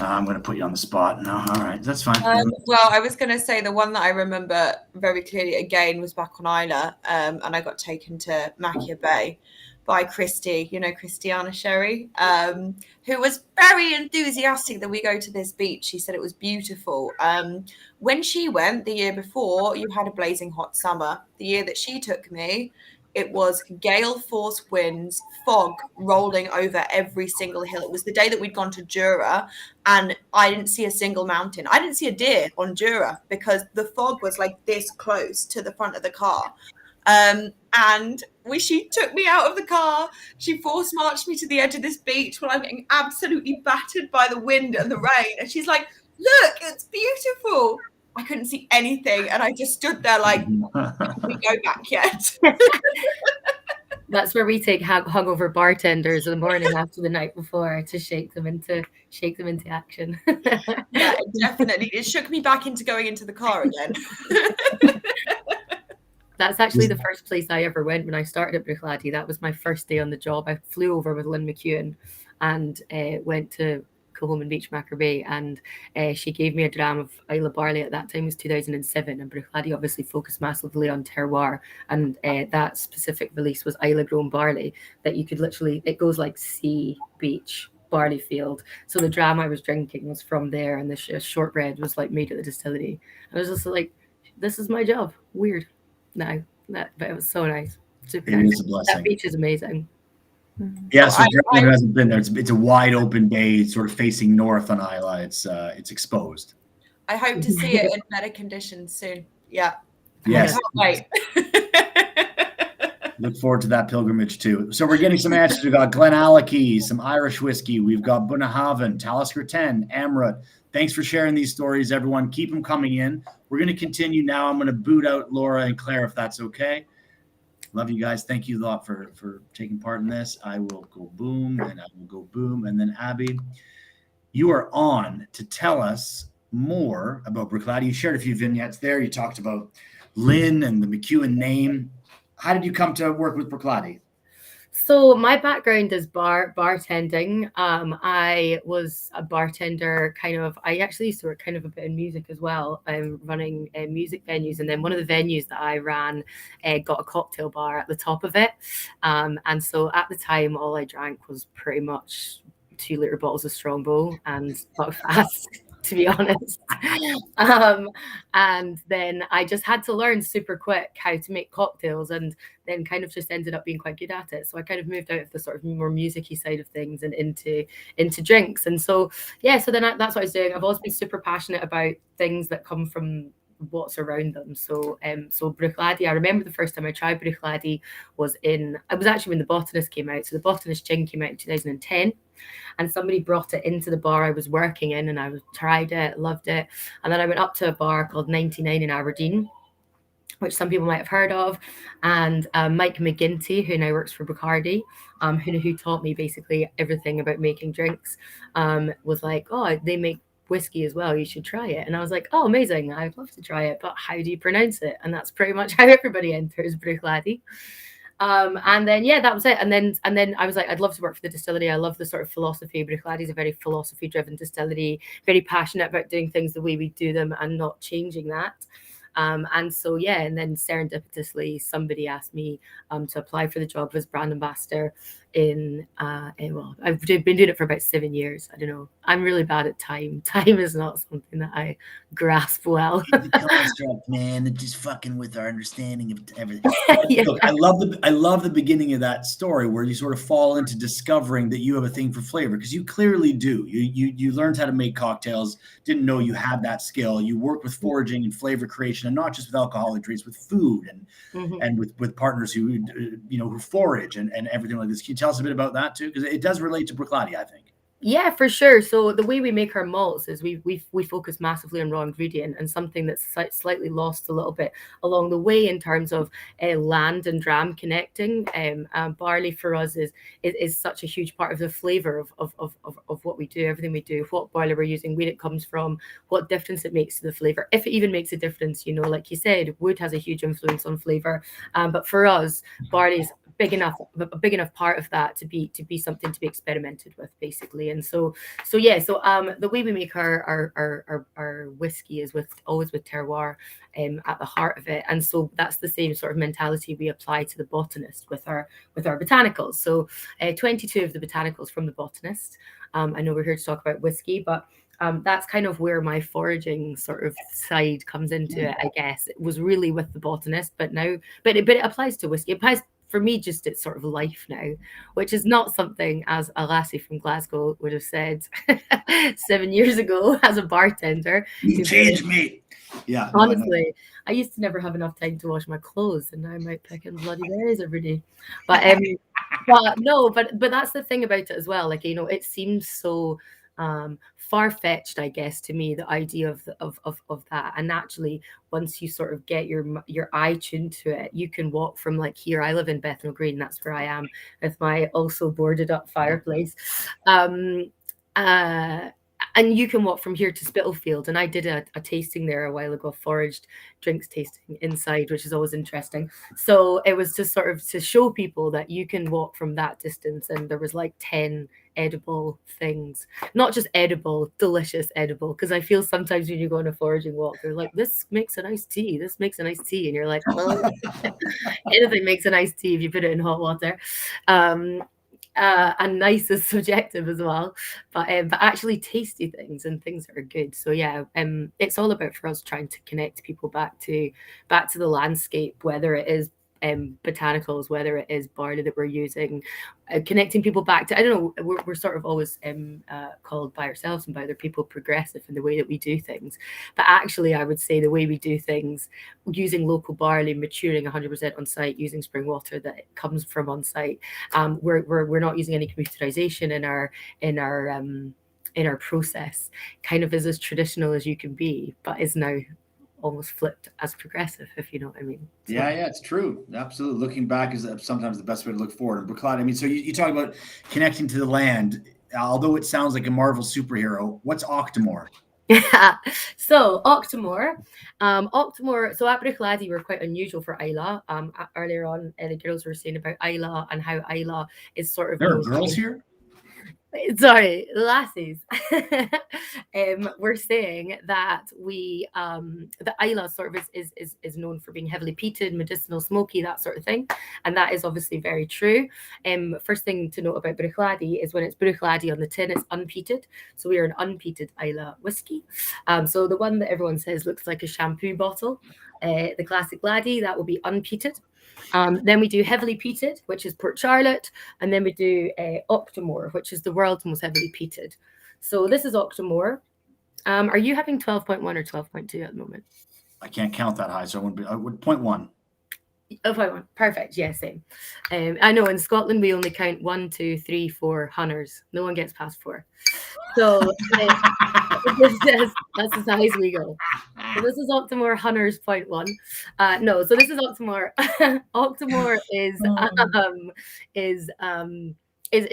I'm going to put you on the spot. No, all right, that's fine. Well, I was going to say the one that I remember very clearly again was back on Isla, and I got taken to Macchia Bay by Christy, Christiana Sherry, who was very enthusiastic that we go to this beach. She said it was beautiful. When she went the year before, you had a blazing hot summer. The year that she took me, it was gale force winds, fog rolling over every single hill. It was the day that we'd gone to Jura, and I didn't see a single mountain. I didn't see a deer on Jura because the fog was like this close to the front of the car. And she took me out of the car. She force marched me to the edge of this beach while I'm getting absolutely battered by the wind and the rain. And she's like, "Look, it's beautiful." I couldn't see anything, and I just stood there like, "Can we go back yet?" That's where we take hungover bartenders in the morning after the night before to shake them into action. Yeah, definitely. It shook me back into going into the car again. That's actually the first place I ever went when I started at Bruichladdich. That was my first day on the job. I flew over with Lynn McEwen and went to Coholm Beach, Macquarie Bay, and she gave me a dram of Isla barley. At that time it was 2007, and Bruichladdich obviously focused massively on terroir, and that specific release was Isla grown barley that you could literally, it goes like sea, beach, barley field. So the dram I was drinking was from there, and the shortbread was like made at the distillery. I was just like, this is my job. Weird. But it was so nice. Super it nice. Is a blessing. That beach is amazing. Yeah, so everyone who hasn't been there, it's a wide open bay, sort of facing north on Isla. It's exposed. I hope to see it in better conditions soon. Yeah. Yes. Wait. Look forward to that pilgrimage too. So we're getting some answers. We've got Glenallachie, some Irish whiskey. We've got Bunnahabhain, Talisker 10, Amrut. Thanks for sharing these stories, everyone. Keep them coming in. We're going to continue now. I'm going to boot out Laura and Claire, if that's okay. Love you guys. Thank you a lot for taking part in this. I will go boom, and I will go boom. And then Abby, you are on to tell us more about Bruichladdich. You shared a few vignettes there. You talked about Lynn and the McEwen name. How did you come to work with Bruichladdich? So my background is bartending. I was a bartender I actually used to work kind of a bit in music as well. Running music venues. And then one of the venues that I ran got a cocktail bar at the top of it. And so at the time, all I drank was pretty much 2-liter bottles of Strongbow and Buckfast, to be honest. And then I just had to learn super quick how to make cocktails, and then kind of just ended up being quite good at it. So I kind of moved out of the sort of more music-y side of things and into drinks. And so, yeah, so then that's what I was doing. I've always been super passionate about things that come from what's around them. So Bruichladdich, I remember the first time I tried Bruichladdich was actually when The Botanist came out. So The Botanist gin came out in 2010. And somebody brought it into the bar I was working in, and I tried it, loved it. And then I went up to a bar called 99 in Aberdeen, which some people might have heard of. And Mike McGinty, who now works for Bacardi, who taught me basically everything about making drinks, was like, oh, they make whiskey as well, you should try it. And I was like, oh, amazing, I'd love to try it, but how do you pronounce it? And that's pretty much how everybody enters Bruichladdich. And then, yeah, that was it. And then I was like, I'd love to work for the distillery. I love the sort of philosophy. Bruichladdich is a very philosophy driven distillery, very passionate about doing things the way we do them and not changing that. And so, yeah, and then serendipitously, somebody asked me to apply for the job as brand ambassador well, I've been doing it for about 7 years. I don't know. I'm really bad at time. Time is not something that I grasp well. The construct, man, and just fucking with our understanding of everything. Yeah. Look, I love the beginning of that story where you sort of fall into discovering that you have a thing for flavor, because you clearly do. You learned how to make cocktails, didn't know you had that skill. You work with foraging and flavor creation, and not just with alcoholic drinks, with food and with partners who who forage and everything like this. Can you tell us a bit about that too? Because it does relate to Bruichladdich, I think. Yeah, for sure. So the way we make our malts is we focus massively on raw ingredient, and something that's slightly lost a little bit along the way in terms of land and dram connecting. Barley for us is such a huge part of the flavor of what we do, everything we do, what boiler we're using, where it comes from, what difference it makes to the flavor, if it even makes a difference. Like you said, wood has a huge influence on flavor, but for us, barley's a big enough part of that to be something to be experimented with, basically. And so the way we make our whiskey is always with terroir at the heart of it. And so that's the same sort of mentality we apply to The Botanist with our botanicals. So 22 of the botanicals from The Botanist. I know we're here to talk about whiskey, but that's kind of where my foraging sort of side comes into it, I guess. It was really with The Botanist, but it applies to whiskey. It applies, for me, just it's sort of life now, which is not something, as a lassie from Glasgow would have said 7 years ago as a bartender. You changed me. Yeah. Honestly, I used to never have enough time to wash my clothes, and now I'm out picking bloody berries every day. But but that's the thing about it as well. Like, it seems so far-fetched, I guess, to me, the idea of that. And actually, once you sort of get your eye tuned to it, you can walk from, like, here I live in Bethnal Green, that's where I am with my also boarded up fireplace, and you can walk from here to Spitalfield. And I did a tasting there a while ago, foraged drinks tasting inside, which is always interesting. So it was just sort of to show people that you can walk from that distance. And there was like 10 edible things, not just edible, delicious edible. Because I feel sometimes when you go on a foraging walk, they're like, this makes a nice tea. This makes a nice tea. And you're like, well, anything makes a nice tea if you put it in hot water. And nice is subjective as well, but actually tasty things and things that are good. So yeah, it's all about, for us, trying to connect people back to the landscape, whether it is botanicals, whether it is barley that we're using, connecting people back to, I don't know, we're sort of always called by ourselves and by other people progressive in the way that we do things, but actually I would say the way we do things, using local barley, maturing 100% on site, using spring water that comes from on site, we're not using any computerization in our process, kind of is as traditional as you can be, but is now almost flipped as progressive, if you know what I mean. So. Yeah, it's true. Absolutely. Looking back is sometimes the best way to look forward. And Bruichladdich, I mean, so you talk about connecting to the land, although it sounds like a Marvel superhero. What's Octomore? So Octomore, So at Bruichladdich we're quite unusual for Isla. Earlier on, the girls were saying about Isla and how Isla is sort of There are known. girls here? Sorry, lassies. We're saying that the Isla sort of is known for being heavily peated, medicinal, smoky, that sort of thing, and that is obviously very true. First thing to note about Bruichladdich is when it's Bruichladdich on the tin, it's unpeated. So we are an unpeated Isla whiskey. So the one that everyone says looks like a shampoo bottle, the Classic Blended, that will be unpeated. Then we do heavily peated, which is Port Charlotte, and then we do Octomore, which is the world's most heavily peated. So this is Octomore. Are you having 12.1 or 12.2 at the moment? I can't count that high, so I would 0.1. Oh, 0.1. Perfect. Yeah, same. I know in Scotland we only count 1, 2, 3, 4 hunters. No one gets past 4. So that's as high as we go. So this is Octomore Hunters 0.1. No, so this is Octomore. Octomore is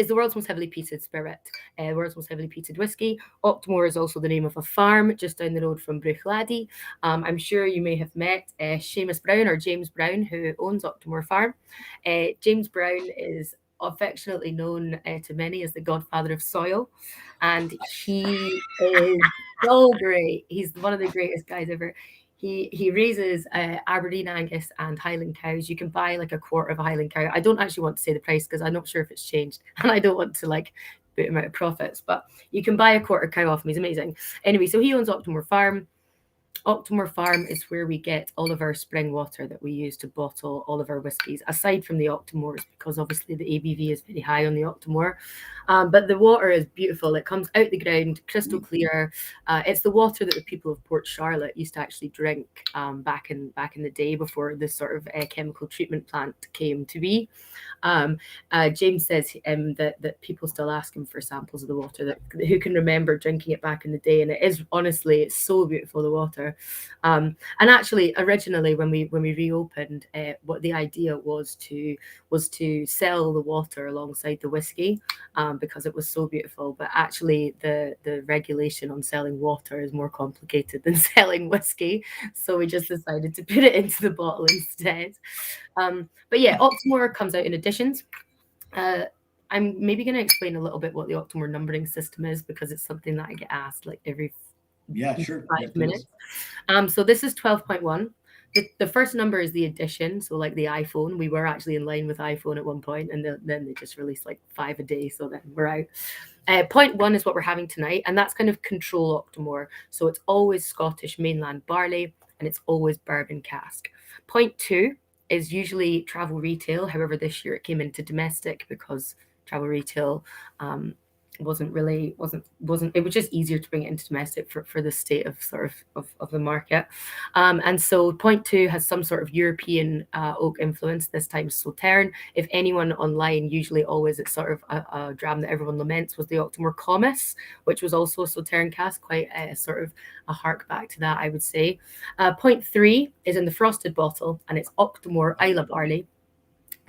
the world's most heavily peated spirit, world's most heavily peated whiskey. Octomore is also the name of a farm just down the road from Bruichladdich. I'm sure you may have met Seamus Brown or James Brown, who owns Octomore Farm. James Brown is affectionately known to many as the godfather of soil, and he is so great. He's one of the greatest guys ever. He raises Aberdeen Angus and Highland cows. You can buy like a quarter of a Highland cow. I don't actually want to say the price because I'm not sure if it's changed, and I don't want to like put him out of profits. But you can buy a quarter cow off him. He's amazing. Anyway, so he owns Octomore Farm. Octomore Farm is where we get all of our spring water that we use to bottle all of our whiskies, aside from the Octomores, because obviously the ABV is very high on the Octomore. But the water is beautiful. It comes out the ground, crystal clear. It's the water that the people of Port Charlotte used to actually drink back in the day before this sort of chemical treatment plant came to be. James says that people still ask him for samples of the water, who can remember drinking it back in the day, and it is honestly, it's so beautiful, the water. And actually, originally when we reopened, what the idea was to sell the water alongside the whiskey, because it was so beautiful. But actually, the regulation on selling water is more complicated than selling whiskey, so we just decided to put it into the bottle instead. But yeah, Octomore comes out in editions. I'm maybe going to explain a little bit what the Octomore numbering system is, because it's something that I get asked like every 5 minutes. So this is 12.1. The first number is the edition, so like the iPhone. We were actually in line with iPhone at one point, and then they just released like 5 a day, so then we're out. 0.1 is what we're having tonight, and that's kind of control Octomore. So it's always Scottish mainland barley, and it's always bourbon cask. 0.2 is usually travel retail. However, this year it came into domestic because travel retail it was just easier to bring it into domestic for the state of sort of the market. And so 0.2 has some sort of European oak influence, this time Sauterne. If anyone online, usually always it's sort of a dram that everyone laments was the Octomore Comus, which was also a Sauterne cask, quite sort of a hark back to that, I would say. 0.3 is in the frosted bottle, and it's Octomore Isla barley.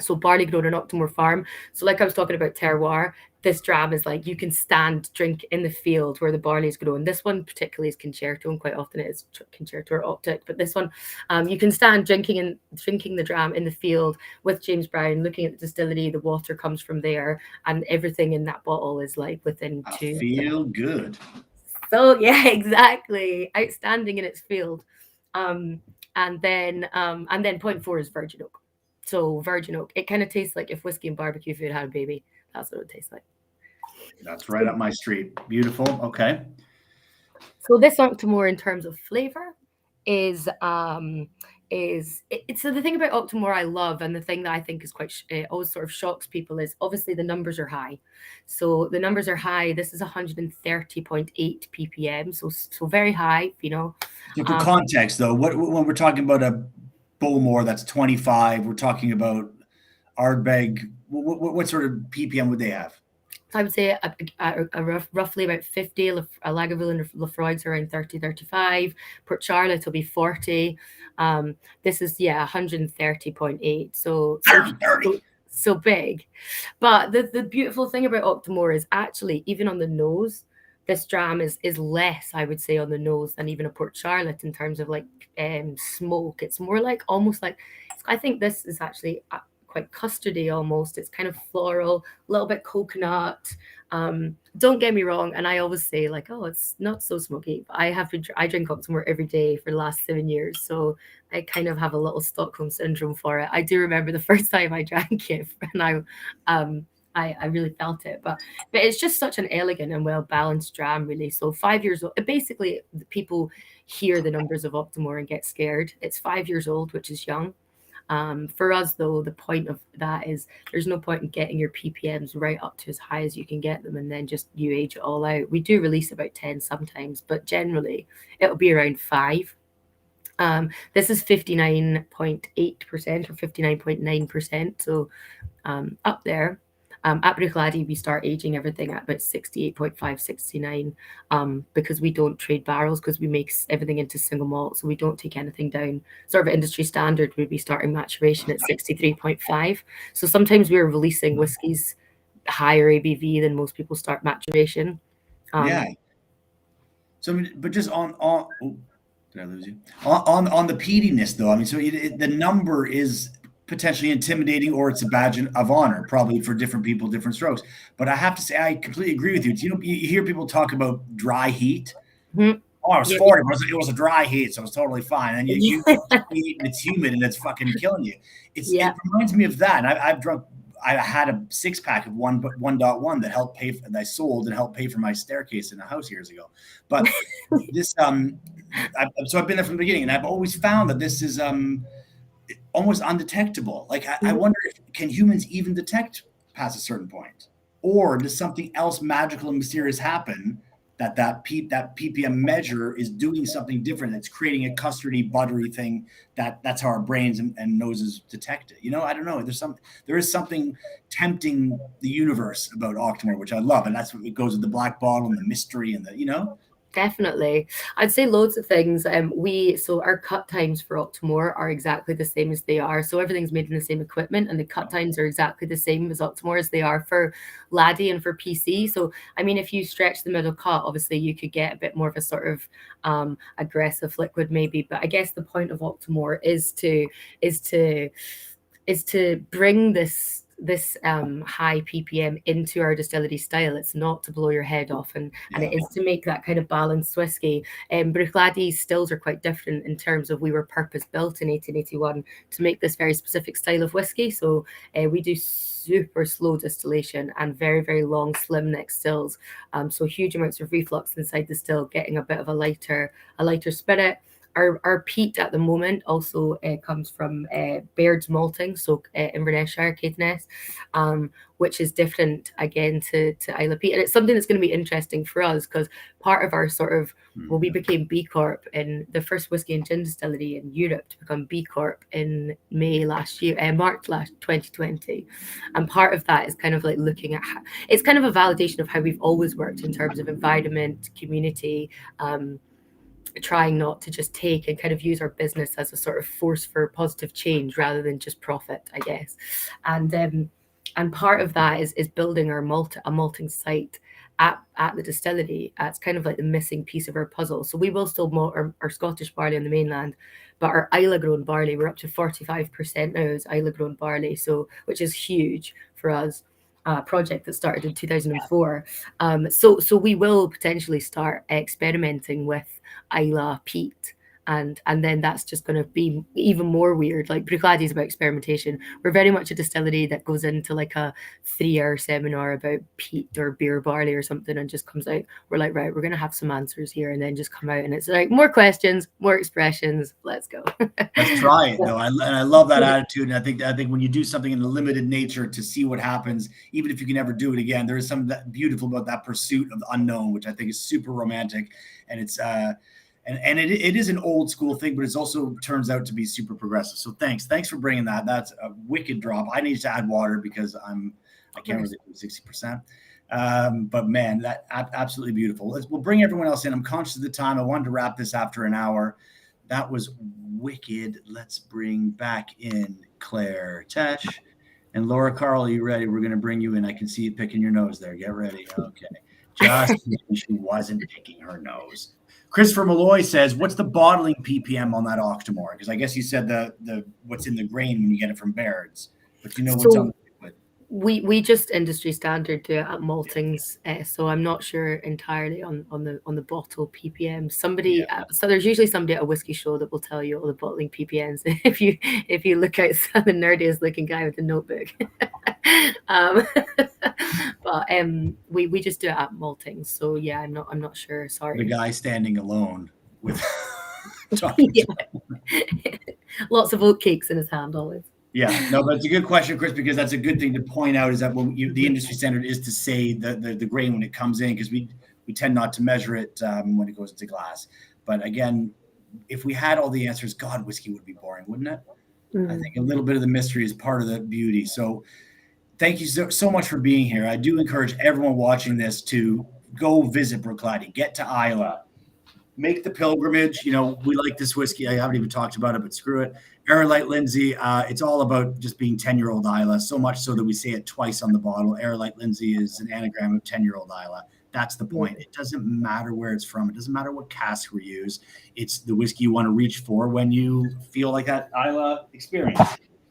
So barley grown on Octomore Farm. So like I was talking about terroir, this dram is like you can stand, drink in the field where the barley is grown. This one particularly is Concerto, and quite often it is Concerto or Optic. But this one, you can stand drinking the dram in the field with James Brown, looking at the distillery. The water comes from there, and everything in that bottle is like within two. Feel good. So yeah, exactly, outstanding in its field. And then 0.4 is virgin oak. So virgin oak, it kind of tastes like if whiskey and barbecue food had a baby. That's what it tastes like. That's right up my street. Beautiful. Okay. So this Octomore in terms of flavor is so the thing about Octomore I love, and the thing that I think is quite always sort of shocks people, is obviously the numbers are high. So the numbers are high. This is 130.8 ppm, so very high, you know. So for context, though, when we're talking about a Bowmore that's 25, we're talking about Ardbeg. What sort of ppm would they have? So I would say roughly about 50. A Lagavulin and Lafroig's around 30, 35. Port Charlotte will be 40. This is 130.8. So big. But the beautiful thing about Octomore is actually, even on the nose, this dram is less, I would say, on the nose than even a Port Charlotte in terms of like smoke. It's more like almost like, I think this is actually quite custardy almost. It's kind of floral, a little bit coconut. Don't get me wrong, and I always say like, oh, it's not so smoky. But I drink Octomore every day for the last 7 years, so I kind of have a little Stockholm syndrome for it. I do remember the first time I drank it, and I really felt it, but it's just such an elegant and well balanced dram, really. So 5 years old. Basically, people hear the numbers of Octomore and get scared. It's 5 years old, which is young. For us, though, the point of that is there's no point in getting your ppms right up to as high as you can get them and then just you age it all out. We do release about 10 sometimes, but generally it'll be around 5. This is 59.8% or 59.9%, so up there. At Bruichladdich, we start aging everything at about 68.5, 69, because we don't trade barrels, because we make everything into single malt, so we don't take anything down. Sort of industry standard would be starting maturation at 63.5. So sometimes we're releasing whiskies higher ABV than most people start maturation. Yeah. So, but just on oh, did I lose you? On the peatiness, though, I mean, so the number is potentially intimidating, or it's a badge of honor, probably for different people, different strokes. But I have to say, I completely agree with you. You know, you hear people talk about dry heat. Mm-hmm. Oh, I was 40, but it was a dry heat, so it was totally fine. And you eat and it's humid and it's fucking killing you. It reminds me of that. And I had a 6-pack of 1.1 that helped pay that I sold and helped pay for my staircase in a house years ago. But this, so I've been there from the beginning, and I've always found that this is almost undetectable. Like I wonder can humans even detect past a certain point, or does something else magical and mysterious happen that ppm measure is doing something different, that's creating a custardy, buttery thing that's how our brains and noses detect it. You know, I don't know. There is something tempting the universe about Octomore, which I love, and that's what it goes with the black bottle and the mystery and the, you know. Definitely. I'd say loads of things. So our cut times for Octomore are exactly the same as they are. So everything's made in the same equipment, and the cut times are exactly the same as Octomore as they are for Laddie and for PC. So, I mean, if you stretch the middle cut, obviously you could get a bit more of a sort of aggressive liquid maybe. But I guess the point of Octomore is to bring this high ppm into our distillery style. It's not to blow your head off, and it is to make that kind of balanced whiskey. Bruichladdich stills are quite different in terms of we were purpose built in 1881 to make this very specific style of whiskey. So we do super slow distillation and very, very long slim neck stills. So huge amounts of reflux inside the still, getting a bit of a lighter spirit. Our peat at the moment also comes from Baird's malting, so Inverness-shire, Caithness, which is different again to Isla peat. And it's something that's going to be interesting for us, because part of our sort of, well, we became B Corp in the first whiskey and gin distillery in Europe to become B Corp in March 2020. And part of that is kind of like looking at it's kind of a validation of how we've always worked in terms of environment, community, trying not to just take and kind of use our business as a sort of force for positive change rather than just profit, I guess. And part of that is building a malting site at the distillery. It's kind of like the missing piece of our puzzle. So we will still malt our Scottish barley on the mainland, but our Isla grown barley, we're up to 45% now is Isla grown barley, so which is huge for us. Project that started in 2004. So we will potentially start experimenting with Isla peat, and then that's just going to be even more weird. Like Bruichladdich is about experimentation. We're very much a distillery that goes into like a 3-hour seminar about peat or beer barley or something and just comes out. We're like, right, we're going to have some answers here, and then just come out and it's like more questions, more expressions. Let's go. Let's try it. No, I love that attitude. And I think when you do something in a limited nature to see what happens, even if you can never do it again, there is something that beautiful about that pursuit of the unknown, which I think is super romantic. And it's and it is an old school thing, but it also turns out to be super progressive. So thanks for bringing that. That's a wicked drop. I need to add water because I can't really do 60%. But man, that absolutely beautiful. We'll bring everyone else in. I'm conscious of the time. I wanted to wrap this after an hour. That was wicked. Let's bring back in Claire Tesh and Laura Carl. Are you ready? We're going to bring you in. I can see you picking your nose there. Get ready. Okay. Just she wasn't picking her nose. Christopher Malloy says, "What's the bottling ppm on that Octomore?" Because I guess you said the what's in the grain when you get it from Baird's, but you know what's on the liquid. We just industry standard do it at maltings, so I'm not sure entirely on the bottle ppm. Somebody, so there's usually somebody at a whiskey show that will tell you all the bottling ppms if you look outside the nerdiest looking guy with a notebook. But we just do it at maltings, so yeah, I'm not sure. Sorry. The guy standing alone with lots of oat cakes in his hand always. Yeah, no, but it's a good question, Chris, because that's a good thing to point out is that when the industry standard is to say the grain when it comes in, because we tend not to measure it when it goes into glass. But again, if we had all the answers, God, whiskey would be boring, wouldn't it? I think a little bit of the mystery is part of the beauty. So thank you so much for being here. I do encourage everyone watching this to go visit Bruichladdich, get to Isla, make the pilgrimage. You know, we like this whiskey. I haven't even talked about it, but screw it. Aerolite Lyndsay, it's all about just being 10-year-old Isla, so much so that we say it twice on the bottle. Aerolite Lyndsay is an anagram of 10-year-old Isla. That's the point. It doesn't matter where it's from. It doesn't matter what cask we use. It's the whiskey you want to reach for when you feel like that Isla experience.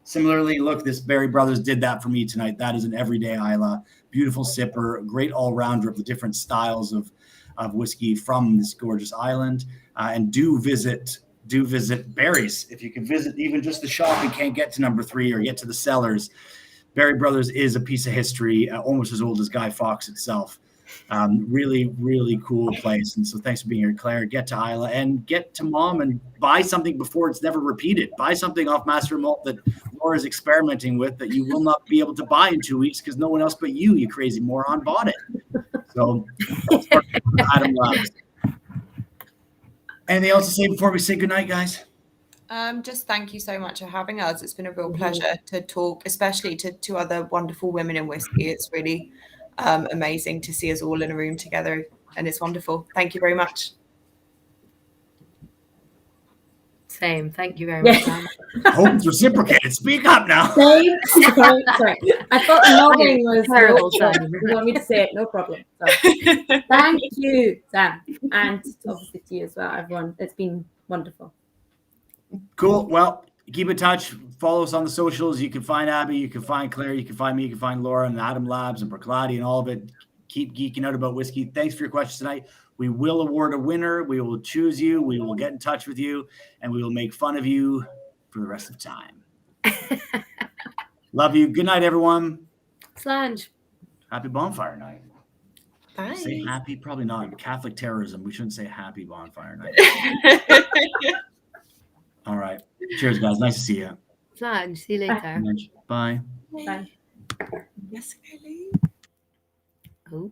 Similarly, look, this Berry Brothers did that for me tonight. That is an everyday Isla. Beautiful sipper, great all-rounder of the different styles of whiskey from this gorgeous island. And do visit Barry's. If you can visit even just the shop and can't get to number 3 or get to the cellars, Berry Brothers is a piece of history, almost as old as Guy Fawkes itself. Really, really cool place. And so thanks for being here, Claire. Get to Isla and get to Mom and buy something before it's never repeated. Buy something off Master Malt that Laura is experimenting with that you will not be able to buy in 2 weeks because no one else but you crazy moron, bought it. So that's Adam Labs. Anything else to say before we say goodnight, guys? Just thank you so much for having us. It's been a real pleasure to talk, especially to other wonderful women in whiskey. It's really amazing to see us all in a room together, and it's wonderful. Thank you very much. Same. Thank you very much. Hope it's reciprocated. Speak up now. Same. Sorry. I thought nodding was terrible. You want me to say it? No problem. Sorry. Thank you, Sam, and obviously to you as well, everyone. It's been wonderful. Cool. Well, keep in touch. Follow us on the socials. You can find Abby. You can find Claire. You can find me. You can find Laura and Adam Labs and Bruichladdich and all of it. Keep geeking out about whiskey. Thanks for your questions tonight. We will award a winner. We will choose you. We will get in touch with you, and we will make fun of you for the rest of time. Love you. Good night, everyone. Slange. Happy bonfire night. Bye. Say happy, probably not. Catholic terrorism. We shouldn't say happy bonfire night. All right. Cheers, guys. Nice to see you. Slange. See you later. Bye. Bye. Yes, Kelly. Oh.